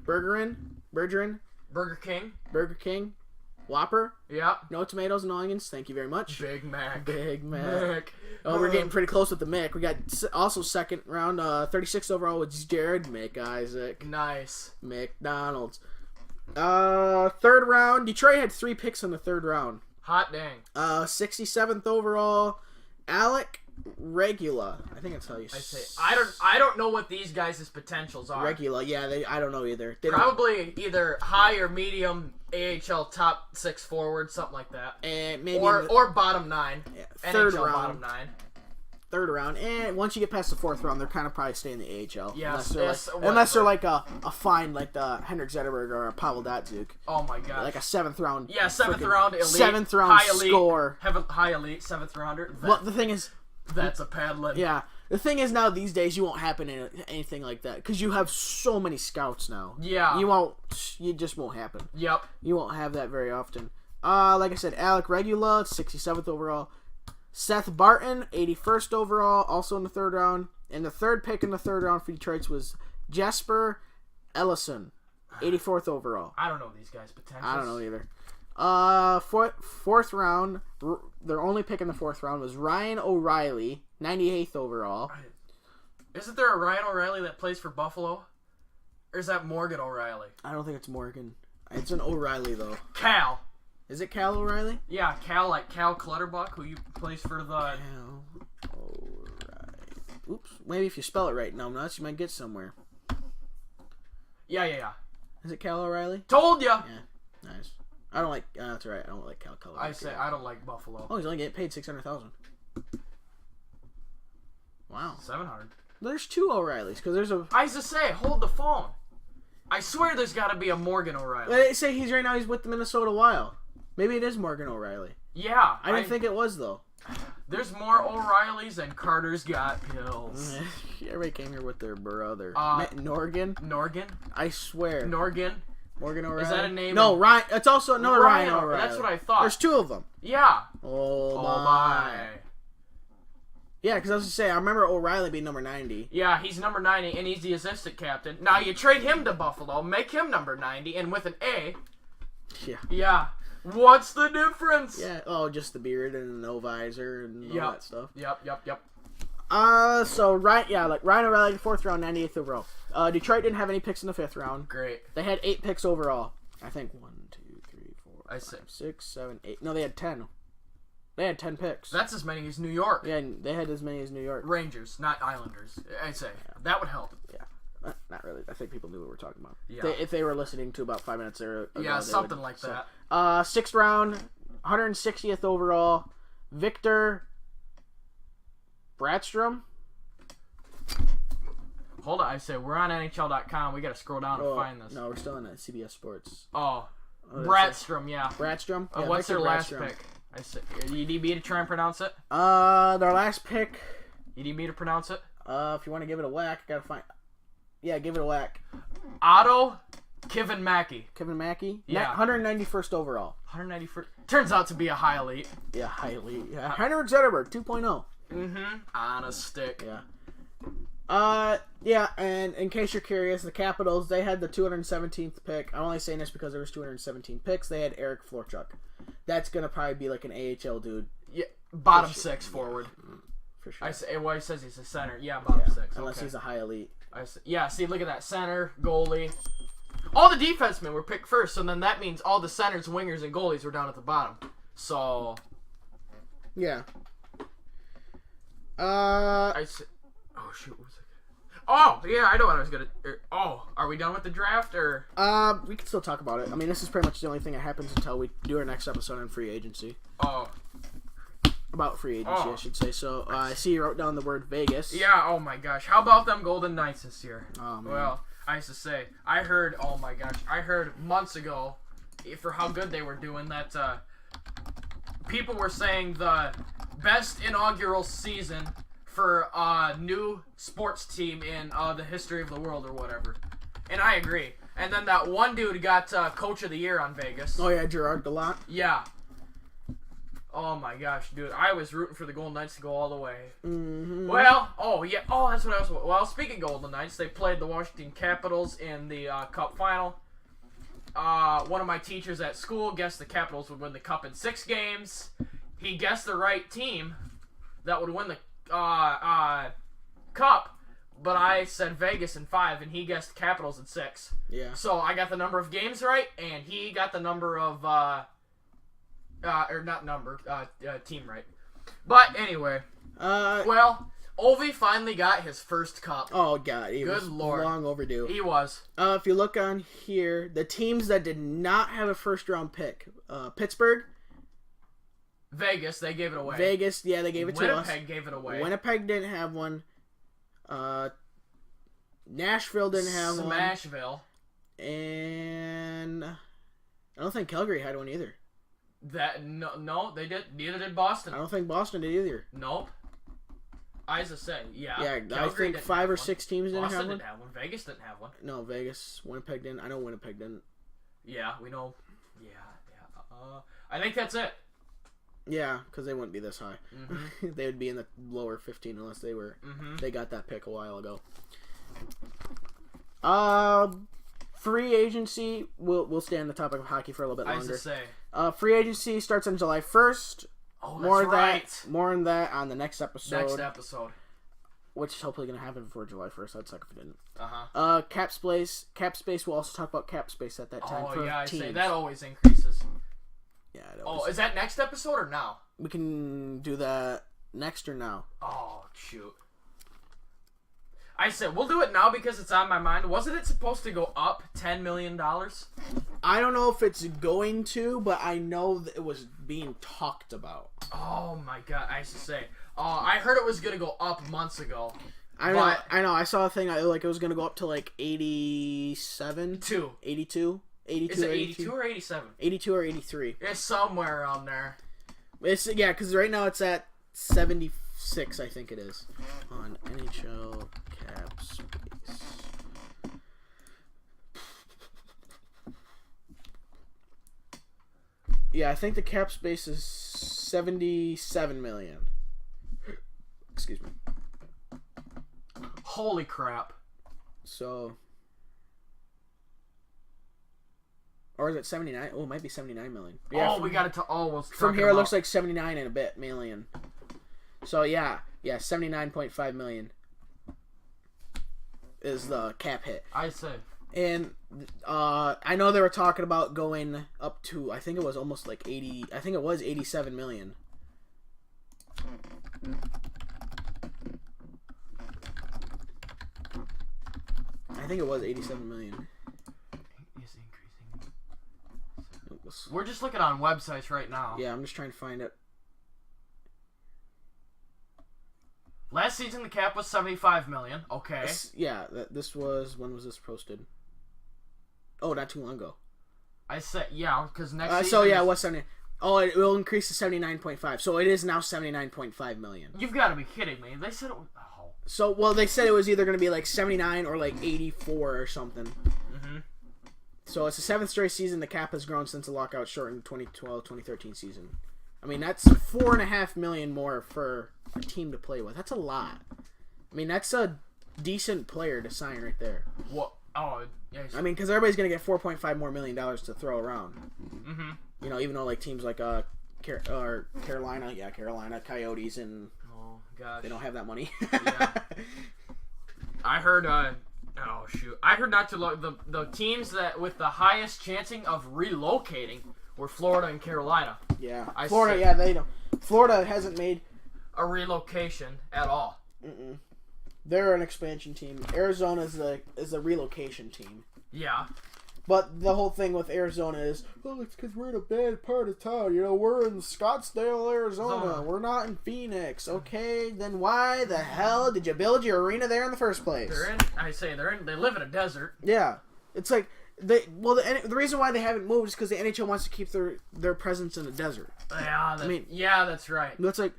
Bergeron. Burger King. Whopper. Yep. No tomatoes and onions. Thank you very much. Big Mac. Oh, we're getting pretty close with the Mick. We got also second round, 36th overall with Jared McIsaac. Nice. McDonald's. Third round. Detroit had 3 picks in the third round. Hot dang. 67th overall, Alec Regula. I think that's how you say. I don't know what these guys' potentials are. Regula, yeah, I don't know either. Probably either high or medium AHL top 6 forward, something like that. And maybe or bottom 9. Yeah, third NHL round. Bottom 9. Third round, and once you get past the fourth round, they're kind of probably staying in the AHL. Yes, unless they're like a fine like the Henrik Zetterberg or a Pavel Datsyuk. Oh my god! Like a 7th round. Yeah, 7th round elite. 7th round high elite, score. High elite 7th rounder. Well, the thing is, that's a paddling. Yeah, the thing is now these days you won't happen in anything like that because you have so many scouts now. Yeah, you just won't happen. Yep, you won't have that very often. Like I said, Alec Regula, 67th overall. Seth Barton, 81st overall, also in the third round. And the third pick in the third round for Detroit was Jesper Ellison, 84th overall. I don't know these guys' potentials. I don't know either. Fourth round, their only pick in the fourth round was Ryan O'Reilly, 98th overall. Isn't there a Ryan O'Reilly that plays for Buffalo? Or is that Morgan O'Reilly? I don't think it's Morgan. It's an O'Reilly, though. Cal. Is it Cal O'Reilly? Yeah, Cal, like Cal Clutterbuck, who plays for the... Cal O'Reilly. Oops. Maybe if you spell it right, numbnuts, you might get somewhere. Yeah. Is it Cal O'Reilly? Told ya! Yeah, nice. I don't like... that's right. I don't like Cal Clutterbuck. I say I don't like Buffalo. Oh, he's only getting paid $600,000. Wow. 700. There's two O'Reillys, because there's a... I just say, hold the phone. I swear there's got to be a Morgan O'Reilly. They say right now he's with the Minnesota Wild. Maybe it is Morgan O'Reilly. Yeah. I didn't think it was, though. There's more O'Reillys than Carter's got pills. Everybody came here with their brother. Norgan? I swear. Norgan? Morgan O'Reilly? Is that a name? No, Ryan. It's also another Ryan O'Reilly. That's what I thought. There's two of them. Yeah. Oh my. Yeah, because I was going to say, I remember O'Reilly being number 90. Yeah, he's number 90, and he's the assistant captain. Now, you trade him to Buffalo, make him number 90, and with an A. Yeah. Yeah. What's the difference? Yeah. Oh, just the beard and no visor and all that stuff. Yep. So, Ryan O'Reilly, 4th round, 98th overall. Detroit didn't have any picks in the 5th round. Great. They had 8 picks overall. I think 1, 2, 3, 4, 5, 6. 6, 7, 8. No, they had 10. They had 10 picks. That's as many as New York. Yeah, they had as many as New York. Rangers, not Islanders. I'd say. Yeah. That would help. Yeah. Not really. I think people knew what we're talking about. Yeah. If they were listening to about 5 minutes ago. Yeah, something like that. 6th round, 160th overall, Victor Bratstrom. Hold on, I say we're on NHL.com. We got to scroll down and find this. No, we're still on CBS Sports. Bratstrom, yeah. Bratstrom. Yeah, what's Victor their last Bratstrom. pick? I say, you need me to try and pronounce it? Their last pick. You need me to pronounce it? If you want to give it a whack, gotta find. Yeah, give it a whack. Otto Kevin Mackey. Kevin Mackey? Yeah. 191st overall. 191st. Turns out to be a high elite. Yeah, high elite. Yeah. Heinrich Zetterberg, 2.0. Mm-hmm. On a stick. Yeah. Yeah, and in case you're curious, the Capitals, they had the 217th pick. I'm only saying this because there was 217 picks. They had Eric Florchuk. That's going to probably be like an AHL dude. Yeah, bottom 6 forward. For sure. I say, well, he says he's a center. Yeah, bottom 6. Unless okay. he's a high elite. Yeah, see, look at that. Center, goalie. All the defensemen were picked first, so then that means all the centers, wingers, and goalies were down at the bottom. So... Yeah. I say... Oh, shoot. What was it? Oh, yeah, I know what I was going to... are we done with the draft, or... We can still talk about it. I mean, this is pretty much the only thing that happens until we do our next episode on free agency. About free agency, I should say. So, I see you wrote down the word Vegas. Yeah, oh my gosh. How about them Golden Knights this year? Oh, man. Well, I used to say, I heard months ago, for how good they were doing, that people were saying the best inaugural season for a new sports team in the history of the world or whatever. And I agree. And then that one dude got Coach of the Year on Vegas. Oh, yeah, Gerard Gallant. Yeah. Oh my gosh, dude. I was rooting for the Golden Knights to go all the way. Mm-hmm. Well, that's what I was... Well, speaking of Golden Knights, they played the Washington Capitals in the Cup final. One of my teachers at school guessed the Capitals would win the Cup in 6 games. He guessed the right team that would win the Cup, but I said Vegas in 5, and he guessed Capitals in 6. Yeah. So I got the number of games right, and he got the number of... team right. But anyway, well, Ovi finally got his first cup. Oh god, Good Lord. Long overdue. He was. If you look on here, the teams that did not have a first round pick, Pittsburgh, Vegas, they gave it away. Vegas, yeah, they gave it to us. Winnipeg gave it away. Winnipeg didn't have one. Nashville didn't have one. Smashville. And I don't think Calgary had one either. No, they did. Neither did Boston. I don't think Boston did either. Nope. I just say, yeah. Yeah, Calgary I think 5 or 6 teams didn't Boston have one. didn't have one. Vegas didn't have one. No, Vegas, Winnipeg didn't. I know Winnipeg didn't. Yeah, we know. Yeah. I think that's it. Yeah, because they wouldn't be this high. Mm-hmm. They would be in the lower 15 unless they were. Mm-hmm. They got that pick a while ago. Free agency. We'll stay on the topic of hockey for a little bit longer. I used to say. Free agency starts on July 1st. Oh, that's right. More on that on the next episode. Which is hopefully going to happen before July 1st. I'd suck if it didn't. Cap space. Cap space. We'll also talk about cap space at that time. Oh, yeah, I say that always increases. Yeah. Is that next episode or now? We can do that next or now. Oh, shoot. I said we'll do it now because it's on my mind. Wasn't it supposed to go up $10 million? I don't know if it's going to, but I know that it was being talked about. Oh my god! I used to say, I heard it was gonna go up months ago. I know. I saw a thing like it was gonna go up to like 87, 82. Is it 82 or 87? 82 or 83. It's somewhere around there. Yeah, because right now it's at 76, I think it is, on NHL cap space. Yeah, I think the cap space is 77 million. Excuse me. Holy crap. So... Or is it 79? Oh, it might be 79 million. Yeah, we got it to almost. From here, it looks like 79 and a bit million. So, yeah, 79.5 million is the cap hit. I say. And I know they were talking about going up to, I think it was almost like 80, I think it was 87 million. I think it was 87 million. We're just looking on websites right now. Yeah, I'm just trying to find it. Last season, the cap was $75 million. Okay. This was... When was this posted? Oh, not too long ago. I said, yeah, because next season... So, yeah, it was 70... Oh, it will increase to 79.5. So, it is now 79.5 million. You've got to be kidding me. They said it was... Oh. So, well, they said it was either going to be like 79 or like 84 or something. Mm-hmm. So, it's the 7th straight season the cap has grown since the lockout shortened 2012-2013 season. I mean, that's $4.5 million more for a team to play with. That's a lot. I mean, that's a decent player to sign right there. What? Oh, yes. I mean, because everybody's going to get $4.5 more million to throw around. Mm-hmm. You know, even though like teams like Carolina, Coyotes, and they don't have that money. Yeah. I heard. Oh shoot! I heard not too long. The teams that with the highest chancing of relocating were Florida and Carolina. Yeah, Florida. Yeah, they don't. Florida hasn't made a relocation at all. Mm-mm. They're an expansion team. Arizona is a relocation team. Yeah. But the whole thing with Arizona is, well, it's because we're in a bad part of town. You know, we're in Scottsdale, Arizona. We're not in Phoenix. Okay, then why the hell did you build your arena there in the first place? They live in a desert. Yeah. It's like, the reason why they haven't moved is because the NHL wants to keep their presence in the desert. Yeah, that's right. It's like,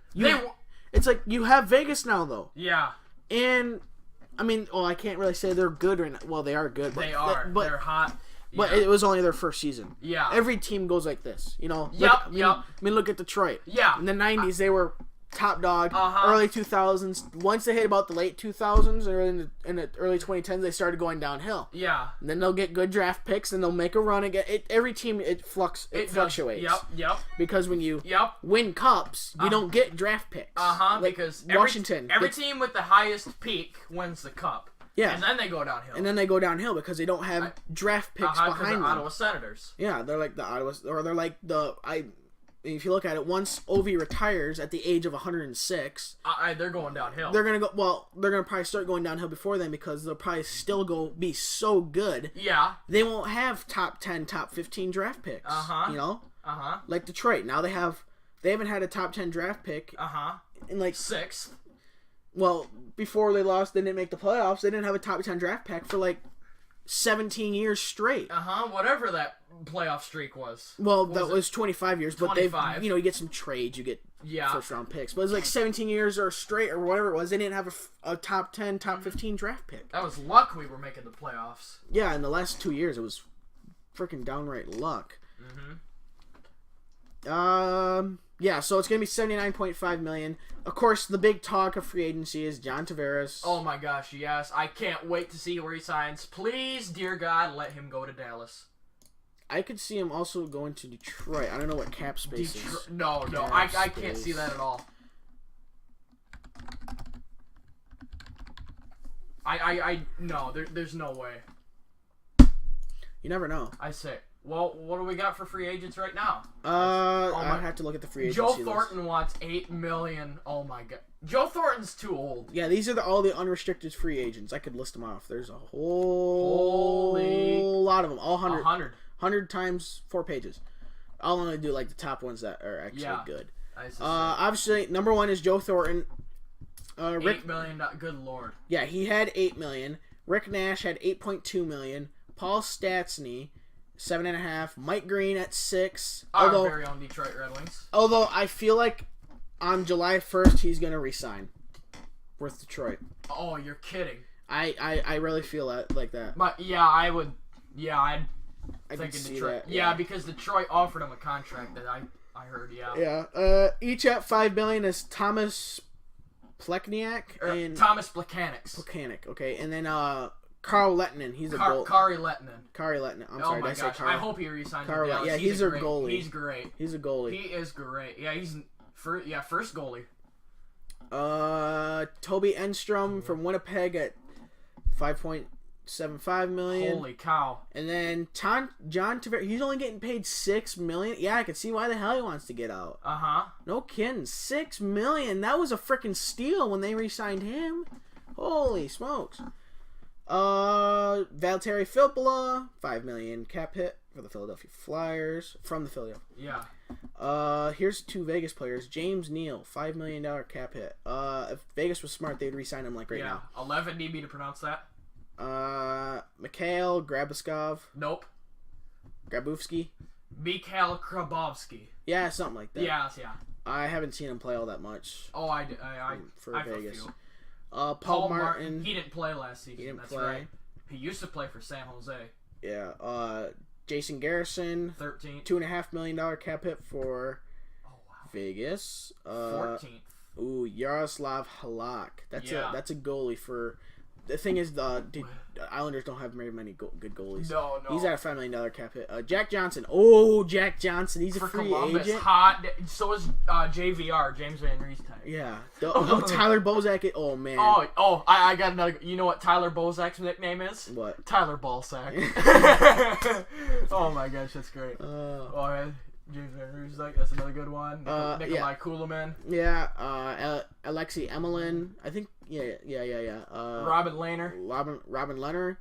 it's like you have Vegas now, though. Yeah. And, I mean, I can't really say they're good right now. Well, they are good. They are. They're hot. But it was only their first season. Yeah. Every team goes like this, you know? Yep. I mean, look at Detroit. Yeah. In the 90s, they were top dog. Early 2000s. Once they hit about the late 2000s or in the early 2010s, they started going downhill. Yeah. And then they'll get good draft picks, and they'll make a run again. Every team, it fluctuates. Yep. Because when you win cups, you don't get draft picks. Like because Washington. Every team with the highest peak wins the cup. Yeah. And then they go downhill. Because they don't have draft picks behind them. Ottawa Senators. Yeah, they're like the Ottawa, or they're like if you look at it, once Ovi retires at the age of 106, they're going downhill. They're gonna probably start going downhill before then because they'll probably still be so good. Yeah. They won't have top 10, top 15 draft picks. You know. Like Detroit, now they haven't had a top 10 draft pick. In like 6th. Well, before they lost, they didn't make the playoffs. They didn't have a top 10 draft pick for like 17 years straight. Whatever that playoff streak was. Well, that was 25 years, but 25. You get some trades, you get first round picks. But it was like 17 years or straight or whatever it was. They didn't have a top 10, top 15 draft pick. That was luck we were making the playoffs. Yeah, in the last 2 years, it was freaking downright luck. Yeah, so it's going to be $79.5 million. Of course, the big talk of free agency is John Tavares. Oh my gosh, yes. I can't wait to see where he signs. Please, dear God, let him go to Dallas. I could see him also going to Detroit. I don't know what cap space is. No, I can't see that at all. No, there's no way. You never know. I say. Well, what do we got for free agents right now? I'd have to look at the free agency Joe list. Thornton wants $8 million. Oh my god, Joe Thornton's too old. Yeah, these are all the unrestricted free agents. I could list them off. There's a whole lot of them. All 100. 100 times 4 pages. I'll only do like the top ones that are actually good. Obviously, number 1 is Joe Thornton. $8 million. Good lord. Yeah, he had $8 million. Rick Nash had $8.2 million. Paul Stastny, 7.5. Mike Green at 6. Our very own Detroit Red Wings. Although I feel like on July 1st he's gonna resign with Detroit. Oh, you're kidding. I really feel like that. I would. Yeah, I'd think in Detroit. That, yeah, because Detroit offered him a contract that I heard. Yeah. Yeah. Each at $5 million is Thomas Plekniak and Thomas Plekanec. Okay, and then Carl Lettinen. He's a goal. Kari Lettinen. I'm sorry. Oh my gosh! I hope he resigns with Dallas. Yeah, he's their goalie. He's great. He's a goalie. He is great. Yeah, he's first goalie. Toby Enstrom from Winnipeg at $5.75 million. Holy cow! And then John Tavares, he's only getting paid $6 million. Yeah, I can see why the hell he wants to get out. No kidding, $6 million. That was a freaking steal when they re-signed him. Holy smokes! Valtteri Filppula, $5 million cap hit for the Philadelphia Flyers from the Philadelphia. Yeah. Here's 2 Vegas players. James Neal, $5 million cap hit. If Vegas was smart, they'd re-sign him like right now. 11. Need me to pronounce that? Mikhail Grabuskov. Nope. Grabowski. Mikhail Grabowski. Yeah, something like that. Yeah. I haven't seen him play all that much. Oh, I for Vegas. Feel. Paul Martin. He didn't play last season. He didn't That's play. Right. He used to play for San Jose. Yeah. Jason Garrison. 13. $2.5 million cap hit for Vegas. 14th. Ooh, Yaroslav Halak. That's a goalie for. The thing is, the Islanders don't have very many good goalies. No. He's at a $5 million cap hit. Jack Johnson. Oh, Jack Johnson. He's a free Columbus. agent. Hot. So is JVR, James Van Riemsdyk. Yeah. Tyler Bozak. Oh, man. Oh, I got another. You know what Tyler Bozak's nickname is? What? Tyler Ballsack. Oh my gosh, that's great. James Van Riemsdyk, that's another good one. Nikolai Kulemin. Yeah. Alexei Emelin. I think. Yeah. Robin Lehner. Robin Lehner.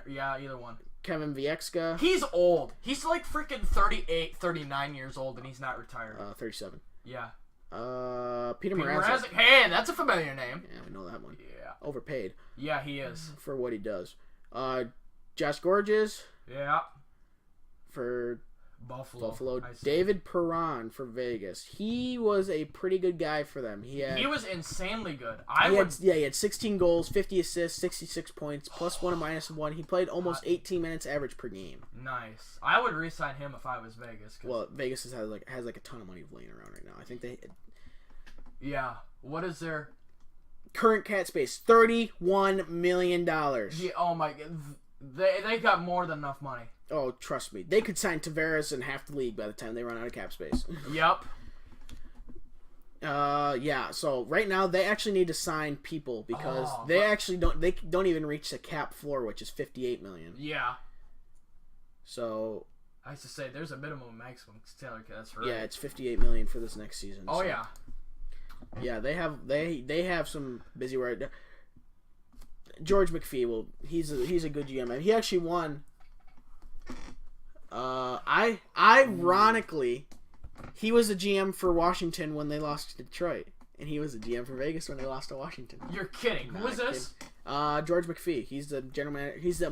Yeah, either one. Kevin Viekska. He's old. He's like freaking 38, 39 years old, and he's not retired. 37. Yeah. Peter Mrazek. Hey, that's a familiar name. Yeah, we know that one. Yeah. Overpaid. Yeah, he is. For what he does. Josh Gorges. Yeah. For Buffalo. David Perron for Vegas. He was a pretty good guy for them. He was insanely good. He had 16 goals, 50 assists, 66 points, plus 1 and minus 1. He played almost 18 minutes average per game. Nice. I would re-sign him if I was Vegas. Well, Vegas has a ton of money laying around right now. I think they. Yeah. What is their current cap space? $31 million. Yeah. Oh my God. They got more than enough money. Oh, trust me. They could sign Tavares in half the league by the time they run out of cap space. Yep. Yeah. So right now they actually need to sign people because they don't even reach the cap floor, which is $58 million. Yeah. So. I used to say there's a minimum and maximum. Taylor, that's right. Yeah, it's $58 million for this next season. Oh so. yeah. Yeah, they have some busy work. George McPhee he's a good GM. He actually won. Ironically, he was a GM for Washington when they lost to Detroit, and he was a GM for Vegas when they lost to Washington. You're kidding. Who is this? George McPhee. He's the general manager. He's the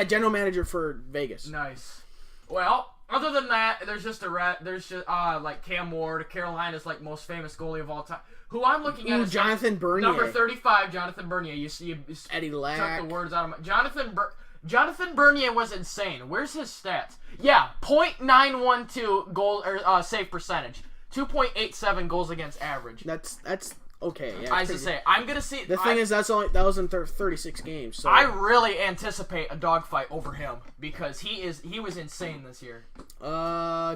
general manager for Vegas. Nice. Well, other than that, there's just like Cam Ward, Carolina's like most famous goalie of all time. Who I'm looking at is Jonathan Bernier. Number 35, Jonathan Bernier. You Eddie Lack. Took the words out of my Jonathan Bernier was insane. Where's his stats? Yeah, .912 goal or save percentage, 2.87 goals against average. That's okay. Yeah, I was to say, I'm gonna see. The thing is, that was in 36 games. So I really anticipate a dogfight over him because he was insane this year.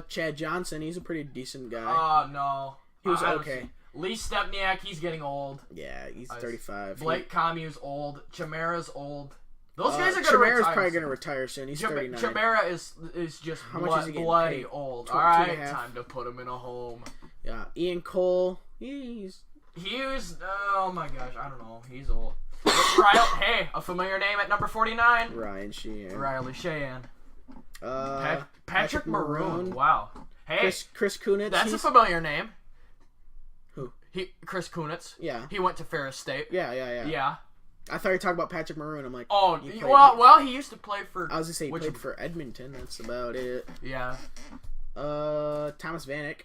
Chad Johnson, he's a pretty decent guy. Oh no, he was okay. Lee Stepniak, he's getting old. Yeah, he's 35. Blake Comue's old. Chimera's old. Those guys are gonna retire. Chimera's probably gonna retire soon. He's 39. Chimera is just bloody old. All right, time to put him in a home. Yeah, Ian Cole, he was. Oh my gosh, I don't know. He's old. Hey, a familiar name at number 49. Ryan Sheehan. Riley Sheehan. Patrick Maroon. Wow. Hey, Chris Kunitz. That's a familiar name. Who? Chris Kunitz. Yeah. He went to Ferris State. Yeah. I thought you were talking about Patrick Maroon. I'm like, oh, well, he used to play for. I was gonna say he played for Edmonton. That's about it. Yeah. Thomas Vanek.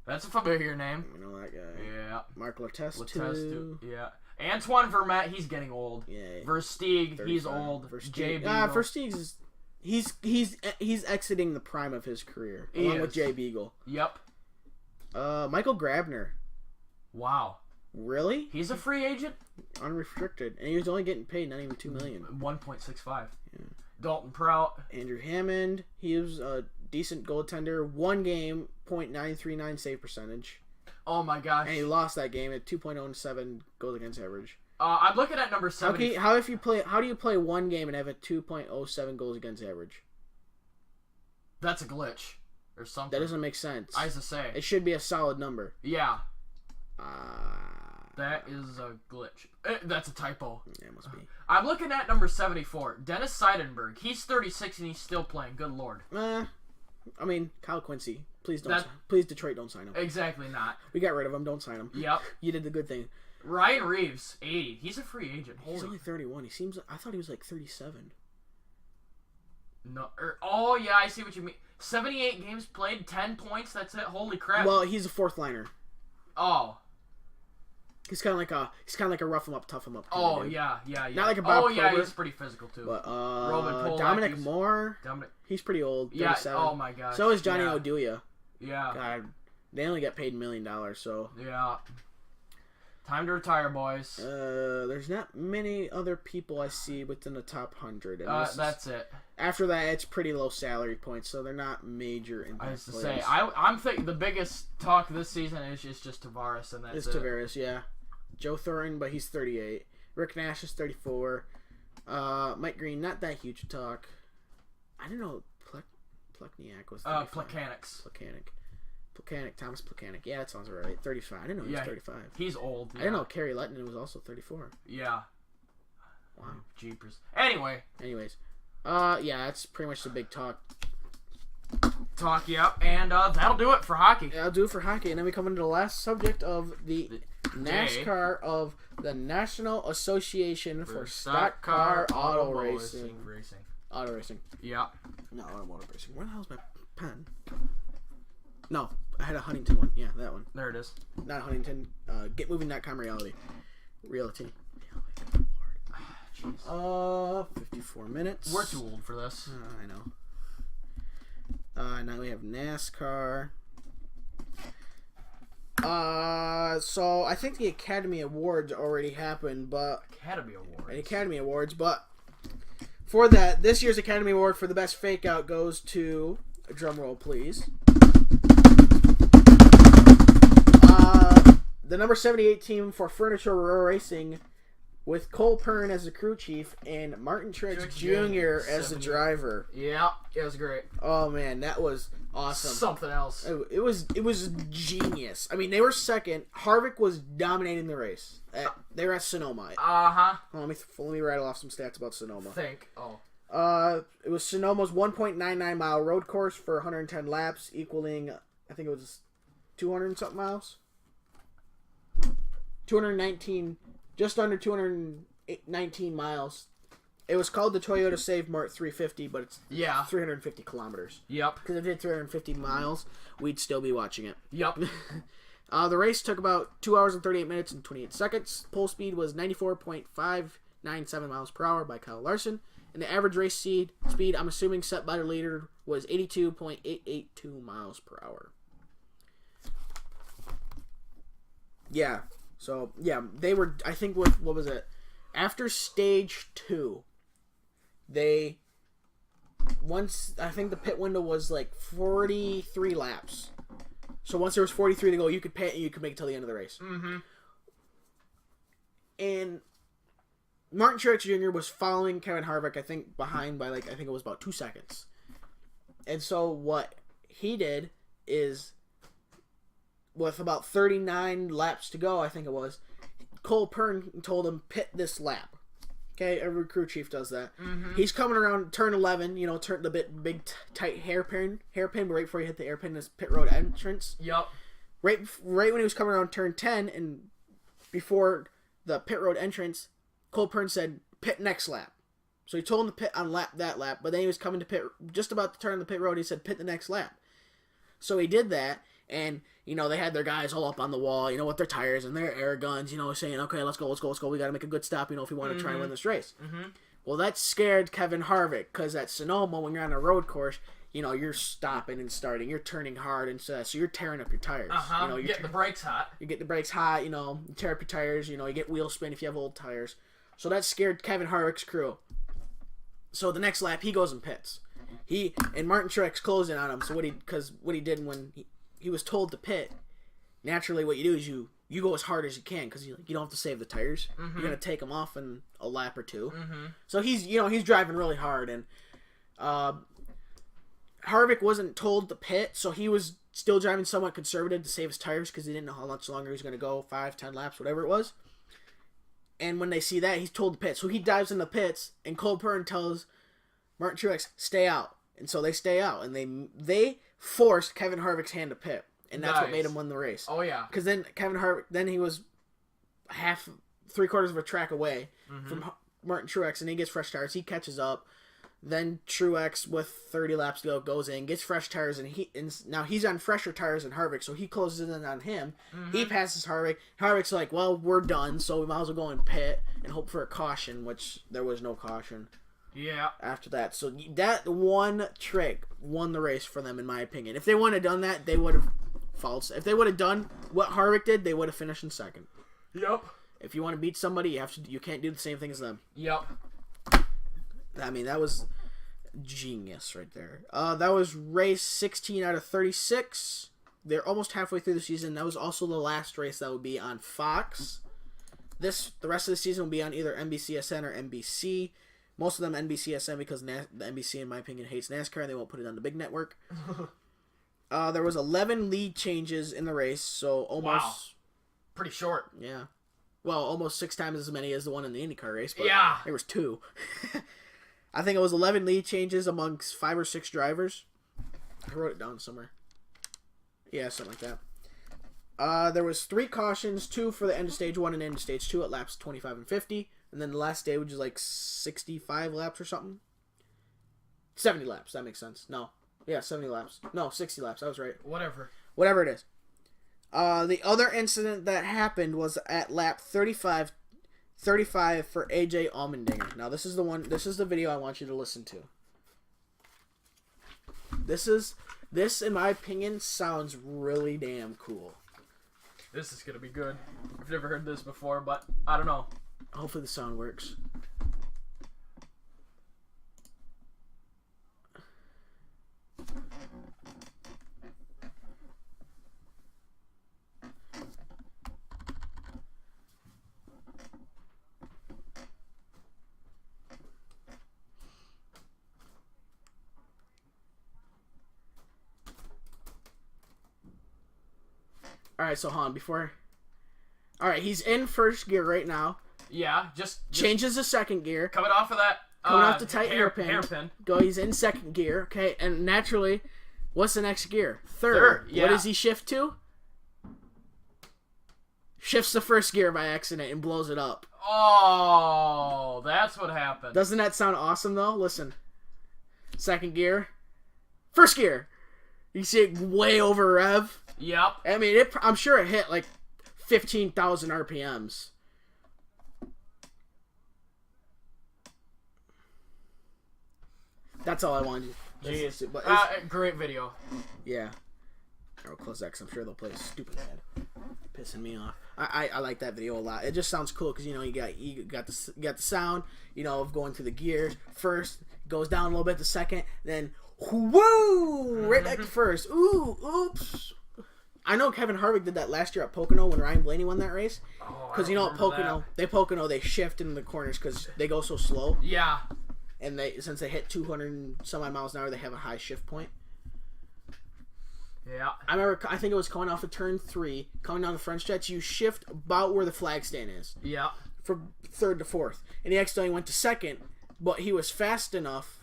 That's a familiar name. You know that guy. Yeah. Mark Letestu. Yeah. Antoine Vermette, he's getting old. Yeah. Versteeg, he's old. Jay Beagle. Versteeg's he's exiting the prime of his career along with Jay Beagle. Yep. Michael Grabner. Wow. Really? He's a free agent? Unrestricted. And he was only getting paid not even $2 million. 1.65. Yeah. Dalton Prout. Andrew Hammond. He was a decent goaltender. 1 game, .939 save percentage. Oh my gosh. And he lost that game at 2.07 goals against average. I'm looking at number 70. How do you play 1 game and have a 2.07 goals against average? That's a glitch. Or something. That doesn't make sense. I was to say. It should be a solid number. Yeah. That is a glitch. That's a typo. Yeah, it must be. I'm looking at number 74. Dennis Seidenberg. He's 36 and he's still playing. Good lord. I mean, Kyle Quincy. Please Detroit, don't sign him. Exactly not. We got rid of him. Don't sign him. Yep. You did the good thing. Ryan Reeves, 80. He's a free agent. He's only 31. I thought he was like 37. No. Oh, yeah, I see what you mean. 78 games played, 10 points. That's it. Holy crap. Well, he's a 4th liner. Oh. He's kind of like a rough him up, tough him up. Oh, yeah. Not like a Bob yeah, Probert, he's pretty physical too. But Roman Polak, Dominic Moore. He's pretty old. 37. Yeah. Oh my gosh. So is Johnny Oduya. Yeah. God, they only get paid $1 million. So. Yeah. Time to retire, boys. There's not many other people I see within the top 100. That's it. After that, it's pretty low salary points, so they're not major impact I was to players. say, I'm thinking the biggest talk this season is just Tavares, and that's it. Tavares, yeah. Joe Thornton, but he's 38. Rick Nash is 34. Mike Green, not that huge talk. I don't know. Plekniak was 35. Plekanec, Thomas Plekanec. Yeah, that sounds right. 35. I didn't know he was 35. He's old. Yeah. I didn't know Kerry Lettinen was also 34. Yeah. Wow. Jeepers. Anyways. Yeah, that's pretty much the big talk. Yep. And that'll do it for hockey. Yeah, that'll do it for hockey. And then we come into the last subject of the NASCAR of the National Association for Stock Car Auto Racing. Auto Racing. Yeah. No, automotive racing. Where the hell's my pen? No, I had a Huntington one. Yeah, that one. There it is. Not Huntington. GetMoving.com Reality. 54 minutes. We're too old for this. I know. Now we have NASCAR. So I think the Academy Awards already happened, but Academy Awards, but for that, this year's Academy Award for the best fake out goes to, drum roll please, the number 78 team for Furniture Row Racing, with Cole Pern as the crew chief and Martin Truex Jr. as the driver. Yeah, it was great. Oh man, that was awesome. Something else. It was genius. I mean, they were second. Harvick was dominating the race. They were at Sonoma. Let me rattle off some stats about Sonoma. It was Sonoma's 1.99 mile road course for 110 laps, equaling, I think it was 200 and something miles. 219, just under 219 miles. It was called the Toyota Save Mart 350, but it's 350 kilometers. Yep. Because if it did 350 miles, we'd still be watching it. Yep. The race took about 2 hours and 38 minutes and 28 seconds. Pole speed was 94.597 miles per hour by Kyle Larson. And the average race speed, I'm assuming set by the leader, was 82.882 miles per hour. Yeah. So, yeah, they were, I think, what was it? After stage 2, I think the pit window was like 43 laps. So once there was 43 to go, you could pit and you could make it till the end of the race. Mm-hmm. And Martin Truex Jr. was following Kevin Harvick, I think, behind by I think it was about 2 seconds. And so what he did is, with about 39 laps to go, I think it was, Cole Pern told him, pit this lap. Okay, every crew chief does that. Mm-hmm. He's coming around turn 11, turn the big tight hairpin, but right before you hit the hairpin is pit road entrance. Yep. Right when he was coming around turn 10 and before the pit road entrance, Cole Pern said, pit next lap. So he told him to pit on that lap, but then he was coming to pit, just about to turn the pit road, he said, pit the next lap. So he did that, and, they had their guys all up on the wall, with their tires and their air guns, saying, okay, let's go, we got to make a good stop, if we want to try and win this race. Mm-hmm. Well, that scared Kevin Harvick, because at Sonoma, when you're on a road course, you're stopping and starting, you're turning hard, and so you're tearing up your tires. You get the brakes hot. You get the brakes hot, you tear up your tires, you get wheel spin if you have old tires. So that scared Kevin Harvick's crew. So the next lap, he goes and pits. And Martin Truex closing on him. So what he did when he was told to pit, naturally what you do is you go as hard as you can because you don't have to save the tires. Mm-hmm. You're gonna take them off in a lap or two. Mm-hmm. So he's driving really hard, and Harvick wasn't told to pit, so he was still driving somewhat conservative to save his tires because he didn't know how much longer he was gonna go, 5, 10 laps, whatever it was. And when they see that, he's told to pit. So he dives in the pits, and Cole Pern tells Martin Truex, stay out. And so they stay out, and they forced Kevin Harvick's hand to pit. And that's what made him win the race. Oh, yeah. Because then Kevin Harvick, he was 3/4 of a track away from Martin Truex, and he gets fresh tires. He catches up. Then Truex, with 30 laps to go, goes in, gets fresh tires, and now he's on fresher tires than Harvick, so he closes in on him. Mm-hmm. He passes Harvick. Harvick's like, well, we're done, so we might as well go and pit and hope for a caution, which there was no caution. Yeah. After that. So that one trick won the race for them, in my opinion. If they wouldn't have done that, they would have followed. If they would have done what Harvick did, they would have finished in second. Yep. If you want to beat somebody, you can't do the same thing as them. Yep. I mean, that was genius right there. That was race 16 out of 36. They're almost halfway through the season. That was also the last race that would be on Fox. The rest of the season will be on either NBCSN or NBC. Most of them NBCSN because the NBC, in my opinion, hates NASCAR and they won't put it on the big network. There was 11 lead changes in the race, so almost... Wow. Pretty short. Yeah. Well, almost 6 times as many as the one in the IndyCar race, but yeah. There was 2. I think it was 11 lead changes amongst 5 or 6 drivers. I wrote it down somewhere. Yeah, something like that. There was 3 cautions, 2 for the end of stage 1 and end of stage 2 at laps 25 and 50. And then the last day, which is like 65 laps or something. 70 laps, that makes sense. No. Yeah, 70 laps. No, 60 laps, I was right. Whatever it is. The other incident that happened was at lap 35 for AJ Allmendinger. Now, this is the video I want you to listen to. This, in my opinion, sounds really damn cool. This is going to be good. I've never heard this before, but I don't know. Hopefully the sound works. Alright, so hold on, Alright, he's in first gear right now. Yeah, just changes to second gear. Coming off of that... Coming off the tight hairpin. He's in second gear, okay? And naturally, what's the next gear? Third. Yeah. What does he shift to? Shifts the first gear by accident and blows it up. Oh, that's what happened. Doesn't that sound awesome, though? Listen. Second gear. First gear. You see it way over rev. Yep. I mean, I'm sure it hit like 15,000 RPMs. That's all I wanted. Jeez. But great video. Yeah. I'll close that because I'm sure they'll play a stupid ad. pissing me off. I like that video a lot. It just sounds cool because you got the sound of going through the gears. First goes down a little bit, the second, then woo, right back to first. Ooh, oops. I know Kevin Harvick did that last year at Pocono when Ryan Blaney won that race. Because at Pocono they shift in the corners because they go so slow. Yeah. And since they hit 200 and some odd miles an hour, they have a high shift point. Yeah. I think it was coming off of turn 3, coming down the front stretch, you shift about where the flag stand is. Yeah. From third to fourth. And he accidentally went to second, but he was fast enough,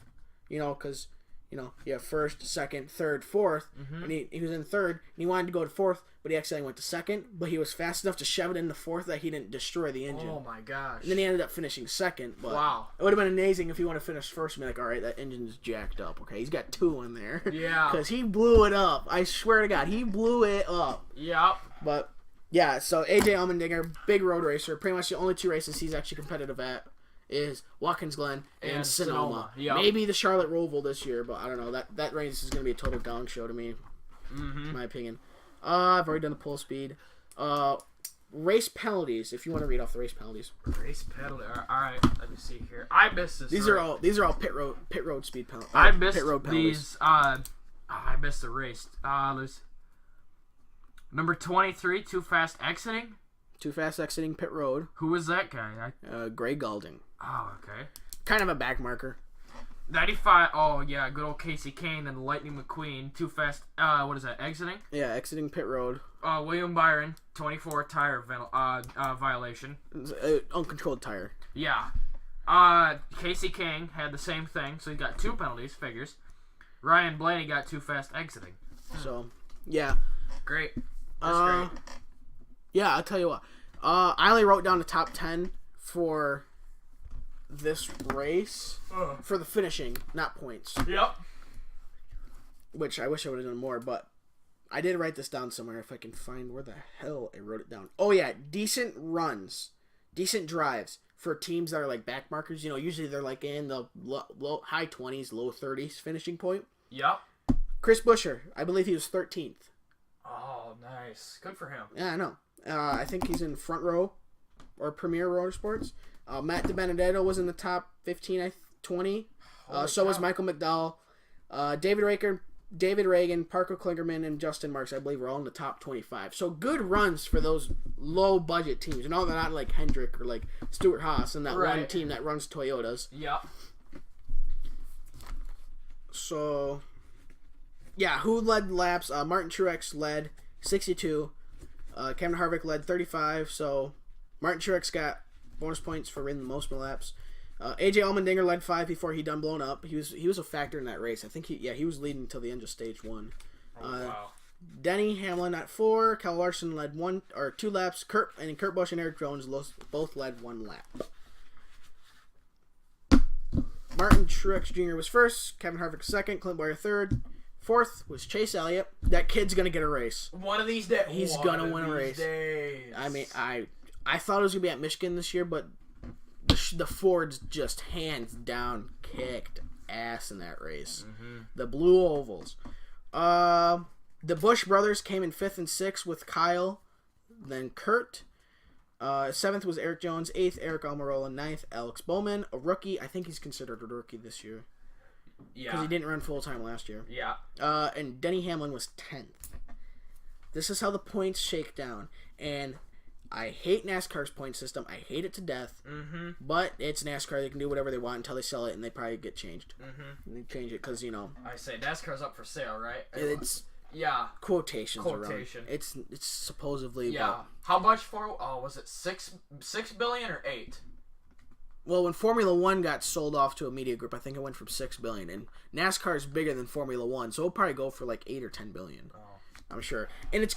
because, you have first, second, third, fourth, and he was in third, and he wanted to go to fourth, but he accidentally went to second, but he was fast enough to shove it into fourth that he didn't destroy the engine. Oh my gosh. And then he ended up finishing second, but wow. It would have been amazing if he would have finished first and be like, all right, that engine's jacked up, okay? He's got 2 in there. Yeah. Because he blew it up. I swear to God, he blew it up. Yep. But, yeah, so AJ Allmendinger, big road racer, pretty much the only 2 races he's actually competitive at is Watkins Glen and Sonoma. Yep. Maybe the Charlotte Roval this year, but I don't know. That race is going to be a total gong show to me, in my opinion. I've already done the pole speed. Race penalties, if you want to read off the race penalties. Race penalty. All right, let me see here. I missed this. These are all pit road speed penalties. I missed pit road penalties. these. I missed the race. There's number 23, too fast exiting. Too fast exiting pit road. Who was that guy? Gray Galding. Oh, okay. Kind of a back marker. 95. Oh yeah, good old Casey Kane and Lightning McQueen. Too fast. What is that? Exiting. Yeah, exiting pit road. William Byron, 24 tire violation. Uncontrolled tire. Yeah. Casey King had the same thing, so he got 2 penalties. Figures. Ryan Blaney got too fast exiting. So, yeah. Great. That's great. Yeah, I'll tell you what. I only wrote down the top 10 for this race for the finishing, not points. Yep. Which I wish I would have done more, but I did write this down somewhere if I can find where the hell I wrote it down. Oh yeah, decent runs, decent drives for teams that are like back markers. Usually they're like in the low high 20s, low 30s finishing point. Yep. Chris Buescher, I believe he was 13th. Oh, nice. Good for him. Yeah, I know. I think he's in front row or Premier Motorsports. Matt DiBenedetto was in the top 15, 20. So was Michael McDowell. David Reagan, Parker Klingerman, and Justin Marks, I believe, were all in the top 25. So good runs for those low-budget teams. They're not like Hendrick or like Stuart Haas and that one team that runs Toyotas. Yep. So, yeah, who led laps? Martin Truex led 62. Kevin Harvick led 35. So, Martin Truex got bonus points for winning the most laps. AJ Allmendinger led 5 before he done blown up. He was a factor in that race. I think he was leading until the end of stage 1. Wow. Denny Hamlin at 4. Kyle Larson led 2 laps. Kurt Busch and Eric Jones both led 1 lap. Martin Truex Jr. was first. Kevin Harvick second. Clint Bowyer third. Fourth was Chase Elliott. That kid's gonna get a race. One of these days, he's gonna win a race. Days. I mean, I thought it was gonna be at Michigan this year, but the Fords just hands down kicked ass in that race. The blue ovals. The Busch brothers came in 5th and 6th with Kyle, then Kurt. 7th was Eric Jones. 8th, Eric Almirola. 9th, Alex Bowman, a rookie. I think he's considered a rookie this year. Yeah. Because he didn't run full time last year. Yeah. And Denny Hamlin was 10th. This is how the points shake down. And I hate NASCAR's point system. I hate it to death. But it's NASCAR. They can do whatever they want until they sell it, and they probably get changed. And they change it because, I say NASCAR's up for sale, right? It's quotations around. It's supposedly. Yeah. How much for? Oh, was it $6 billion or $8 billion? Well, when Formula One got sold off to a media group, I think it went from $6 billion, and NASCAR is bigger than Formula One, so it'll probably go for like $8 or $10 billion. I'm sure, and it's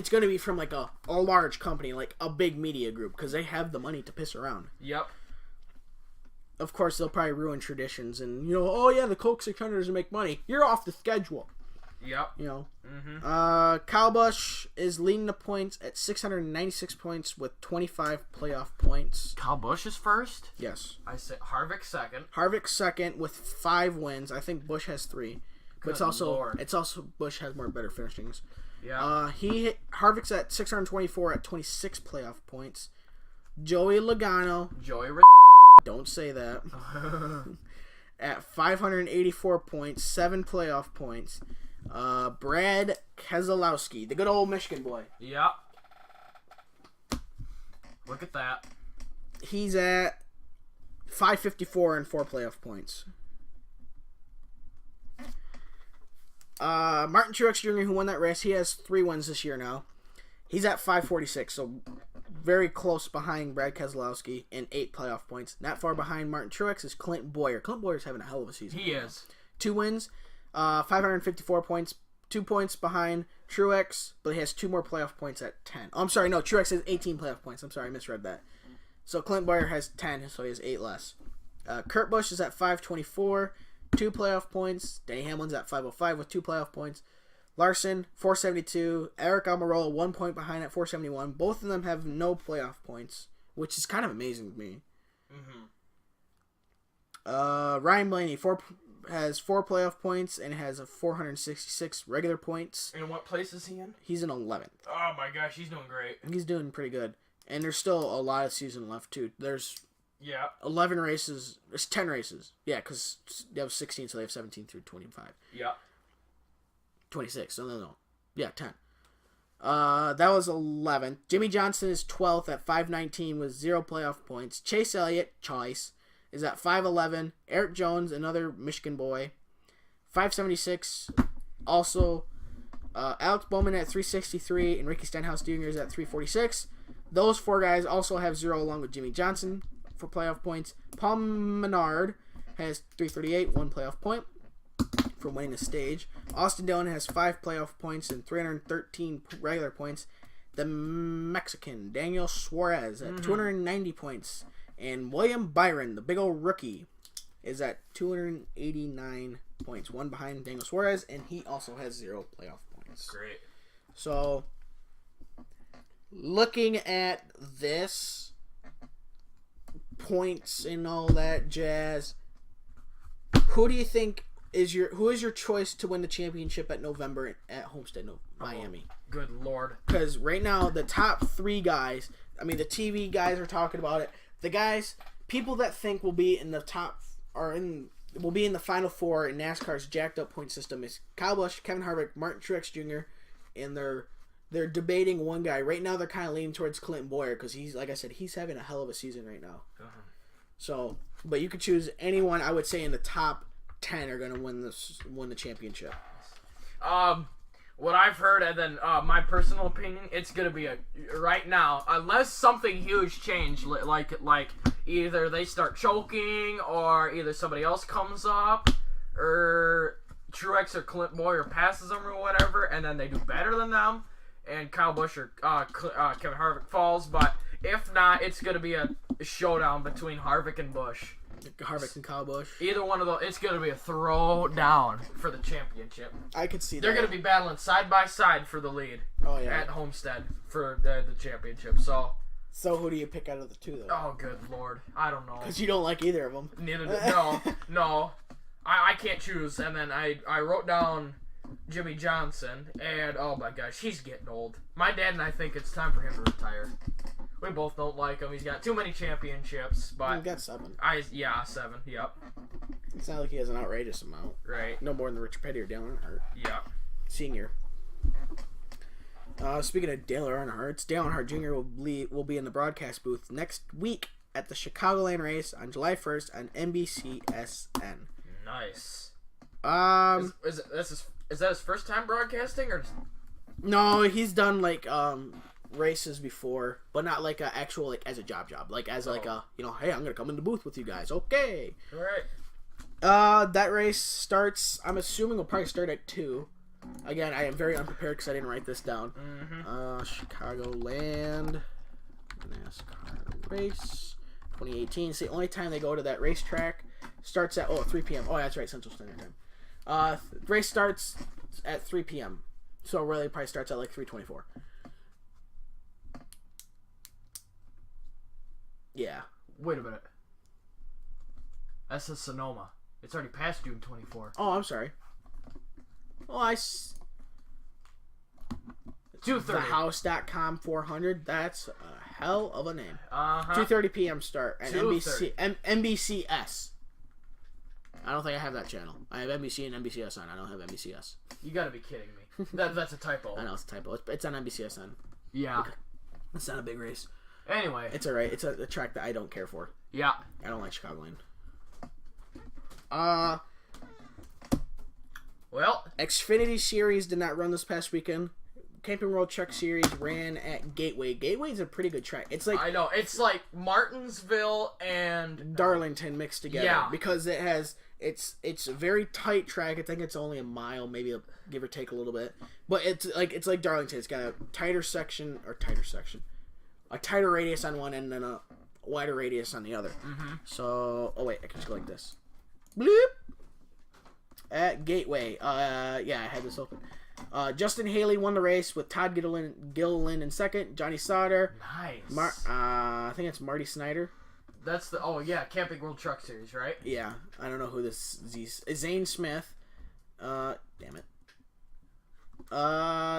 gonna be from like a large company, like a big media group, because they have the money to piss around. Yep. Of course, they'll probably ruin traditions, and oh yeah, the Coke 600 doesn't make money. You're off the schedule. Yep. Kyle Busch is leading the points at 696 points with 25 playoff points. Kyle Busch is first? Yes. I say Harvick second. Harvick second with 5 wins. I think Busch has 3. But it's also Busch has better finishings. Yeah. Harvick's at 624 at 26 playoff points. Joey Logano. Don't say that. At 584 points, 7 playoff points. Brad Keselowski, the good old Michigan boy. Yep. Look at that. He's at 554 and 4 playoff points. Martin Truex Jr., who won that race, he has 3 wins this year now. He's at 546, so very close behind Brad Keselowski in 8 playoff points. Not far behind Martin Truex is Clint Boyer. Clint Boyer's having a hell of a season. He is. 2 wins, 554 points, 2 points behind Truex, but he has 2 more playoff points at 10. Oh, I'm sorry, no, Truex has 18 playoff points. I'm sorry, I misread that. So Clint Boyer has 10, so he has 8 less. Kurt Busch is at 524, 2 playoff points. Denny Hamlin's at 505 with 2 playoff points. Larson, 472. Eric Almirola, 1 point behind at 471. Both of them have no playoff points, which is kind of amazing to me. Ryan Blaney has 4 playoff points and has a 466 regular points. And what place is he in? He's in 11th. Oh my gosh, he's doing great. He's doing pretty good. And there's still a lot of season left, too. There's 11 races. There's 10 races. Yeah, because they have 16, so they have 17 through 25. Yeah. 26. No. Yeah, 10. That was 11th. Jimmy Johnson is 12th at 519 with 0 playoff points. Chase Elliott, is at 511. Eric Jones, another Michigan boy, 576. Also, Alex Bowman at 363. And Ricky Stenhouse Jr. is at 346. Those 4 guys also have 0 along with Jimmy Johnson for playoff points. Paul Menard has 338, 1 playoff point for winning the stage. Austin Dillon has 5 playoff points and 313 regular points. The Mexican Daniel Suarez at 290 points. And William Byron, the big old rookie, is at 289 points. 1 behind Daniel Suarez, and he also has 0 playoff points. Great. So, looking at this, points and all that jazz, who do you think is your choice to win the championship at November at Homestead, Miami? Good Lord. Because right now, the top 3 guys, I mean, the TV guys are talking about it. The guys, people that think will be in the will be in the final 4 in NASCAR's jacked up point system is Kyle Busch, Kevin Harvick, Martin Truex Jr., and they're debating one guy. Right now, they're kind of leaning towards Clinton Boyer because he's, like I said, he's having a hell of a season right now. So, but you could choose anyone. I would say in the top 10 are going to win the championship. What I've heard, and then my personal opinion, it's gonna be right now, unless something huge change, like either they start choking, or either somebody else comes up, or Truex or Clint Boyer passes them or whatever, and then they do better than them, and Kyle Busch or Kevin Harvick falls. But if not, it's gonna be a showdown between Harvick and Busch. Harvick and Kyle Busch. Either one of those, it's going to be a throwdown for the championship. I could see that. They're going to be battling side by side for the lead at Homestead for the championship. So who do you pick out of the 2, though? Oh, good Lord. I don't know. Because you don't like either of them. No. I can't choose. And then I wrote down Jimmy Johnson, and oh my gosh, he's getting old. My dad and I think it's time for him to retire. We both don't like him. He's got too many championships, but he's got 7. 7. Yep. It's not like he has an outrageous amount. Right. No more than Richard Petty or Dale Earnhardt. Yep. Senior. Speaking of Dale Earnhardt, Dale Earnhardt Jr. will be in the broadcast booth next week at the Chicagoland race on July 1st on NBCSN. Nice. Is that his first time broadcasting, or? No, he's done races before, but not like a actual as a job, like as like a hey, I'm gonna come in the booth with you guys. Okay. All right. That race starts. I'm assuming will probably start at 2. Again, I am very unprepared because I didn't write this down. Chicagoland NASCAR race 2018. It's the only time they go to that racetrack. Starts at 3 p.m. Oh, that's right, Central Standard Time. Race starts at 3 p.m. So really, probably starts at 3:24. Yeah. Wait a minute. That says Sonoma. It's already past June 24. Oh, I'm sorry. Well, 2:30. Thehouse.com 400. That's a hell of a name. 2:30 p.m. start at NBCS. I don't think I have that channel. I have NBC and NBCSN. I don't have NBCS. You gotta be kidding me. That's a typo. I know it's a typo. It's on NBCSN. Yeah. It's not a big race. Anyway. It's alright. It's a track that I don't care for. Yeah. I don't like Chicagoland. Well, Xfinity Series did not run this past weekend. Camping World Truck Series ran at Gateway. Gateway's a pretty good track. It's like I know it's like Martinsville and Darlington mixed together. Yeah. Because it has it's a very tight track. I think it's only a mile, maybe give or take a little bit. But it's like Darlington. It's got a tighter radius on one end and a wider radius on the other. Mm-hmm. So I can just go like this. Bloop. At Gateway. I had this open. Justin Haley won the race with Todd Gilliland in second. Johnny Sauter. Nice. I think it's Marty Snyder. That's the Camping World Truck Series, right? Yeah, I don't know who this is. Zane Smith. Damn it.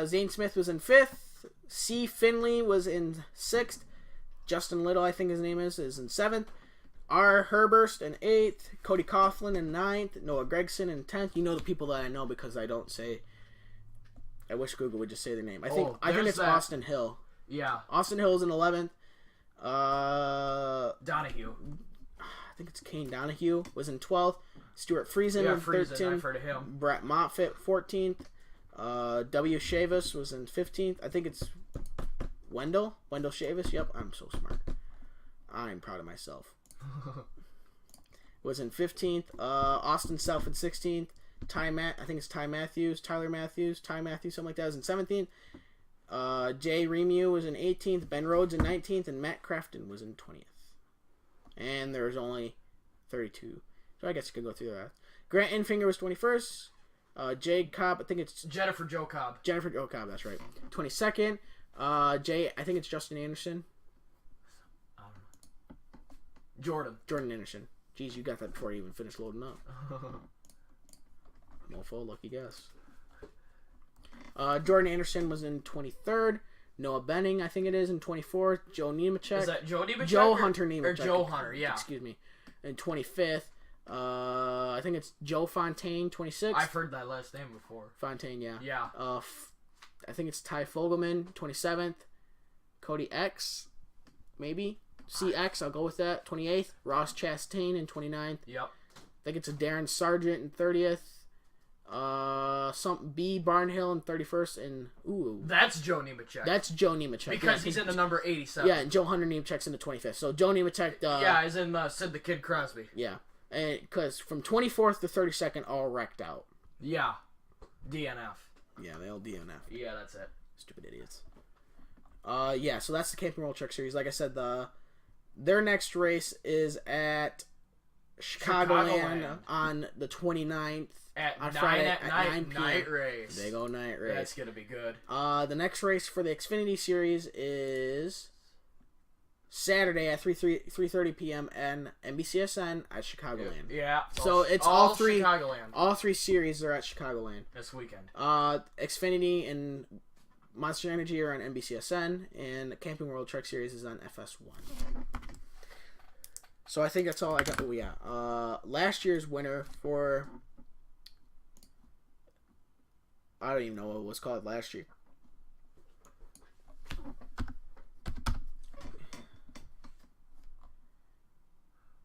Zane Smith was in fifth. C. Finley was in sixth. Justin Little, I think his name is in seventh. R. Herburst in eighth. Cody Coughlin in ninth. Noah Gregson in 10th. You know the people that I know because I don't say. I wish Google would just say their name. I think it's that. Austin Hill. Yeah. Austin Hill is in 11th. Donahue. I think it's Kane Donahue was in 12th. Stuart Friesen in 13th. I've heard of him. Brett Moffitt 14th. W. Chavis was in 15th. I think it's Wendell Chavis. Yep, I'm so smart. I'm proud of myself. Was in 15th. Austin Self in 16th. Tyler Matthews, something like that, was in 17th. Jay Remu was in 18th. Ben Rhodes in 19th, and Matt Crafton was in 20th. And there was only 32, so I guess you could go through that. Grant Enfinger was 21st. Jade Cobb, I think it's Jennifer Joe Cobb, that's right. 22nd. I think it's Justin Anderson. Jordan Anderson. Jeez, you got that before you even finished loading up. Mofo, lucky guess. Jordan Anderson was in 23rd. Noah Benning, I think it is, in 24th. Joe Nemechek. Is that Joe Nemechek? Joe Hunter Nemechek. Or Joe Hunter, yeah. Excuse me. In 25th. I think it's Joe Fontaine, 26th. I've heard that last name before. Fontaine, yeah. Yeah. I think it's Ty Fogelman, 27th. Cody X, maybe. CX, I'll go with that. 28th. Ross Chastain in 29th. Yep. I think it's a Darren Sargent in 30th. B. Barnhill in 31st, and that's Joe Nemechek. That's Joe Nemechek because he's in the number 87. Yeah, and Joe Hunter Nemechek's in the 25th. So Joe Nemechek. He's in Sid the Kid Crosby. Yeah, and because from 24th to 32nd, all wrecked out. Yeah, DNF. Yeah, they all DNF. Yeah, that's it. Stupid idiots. So that's the Camping World Truck Series. Like I said, their next race is at Chicagoland on the 29th. On Friday at 9 p.m. Night race. They go night race. That's going to be good. The next race for the Xfinity Series is Saturday at 3:30 p.m. and NBCSN at Chicagoland. Yeah. So it's all three Chicagoland. All three series are at Chicagoland this weekend. Xfinity and Monster Energy are on NBCSN, and the Camping World Truck Series is on FS1. So I think that's all I got. Oh yeah. Last year's winner for I don't even know what it was called last year.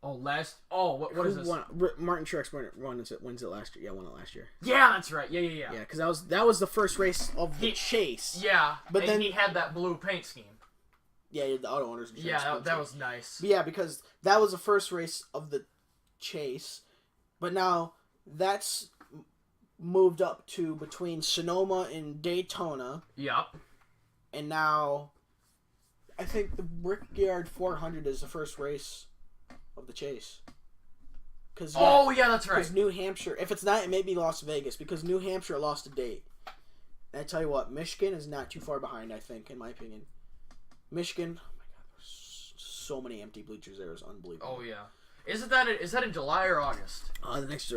What is this? Martin Truex wins it last year. Yeah, won it last year. Yeah, that's right. Yeah. Yeah, because that was the first race of the chase. Yeah, but then he had that blue paint scheme. Yeah, the auto owners. Yeah, that was nice. But yeah, because that was the first race of the chase, but now that's moved up to between Sonoma and Daytona. Yep. And now, I think the Brickyard 400 is the first race of the chase. That's right. Because New Hampshire, if it's not, it may be Las Vegas, because New Hampshire lost a date. And I tell you what, Michigan is not too far behind, I think, in my opinion. Michigan, oh my God, there's so many empty bleachers there. It's unbelievable. Oh, yeah. Is that in July or August? The next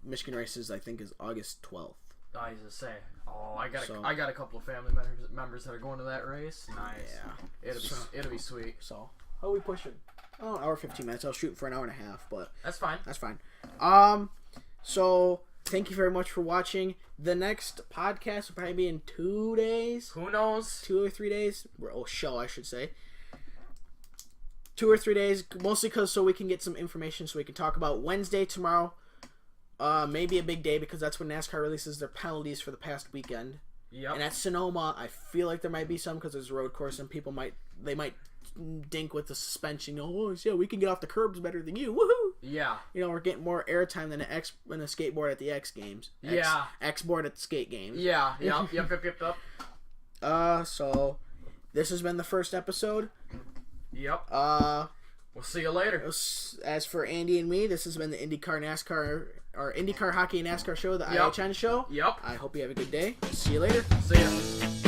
Michigan races, I think, is August 12th. I just say, I So- got a couple of family members that are going to that race. Nice. Yeah. It'll be sweet. So, how are we pushing? Oh, an hour 15 minutes. I was shooting for an hour and a half, but That's fine. that's fine. So thank you very much for watching. The next podcast will probably be in 2 days. Who knows? 2 or 3 days. Show, I should say. 2 or 3 days, mostly so we can get some information so we can talk about Wednesday tomorrow. Maybe a big day because that's when NASCAR releases their penalties for the past weekend. Yep. And at Sonoma, I feel like there might be some because there's a road course and people might dink with the suspension. Oh, yeah, we can get off the curbs better than you. Woohoo! Yeah. You know, we're getting more airtime than a skateboard at the X Games. X board at the skate games. Yeah. Yep. So this has been the first episode. Yep. We'll see you later. As for Andy and me, this has been the IndyCar Hockey and NASCAR Show, the IHN Show. Yep. I hope you have a good day. See you later. See ya.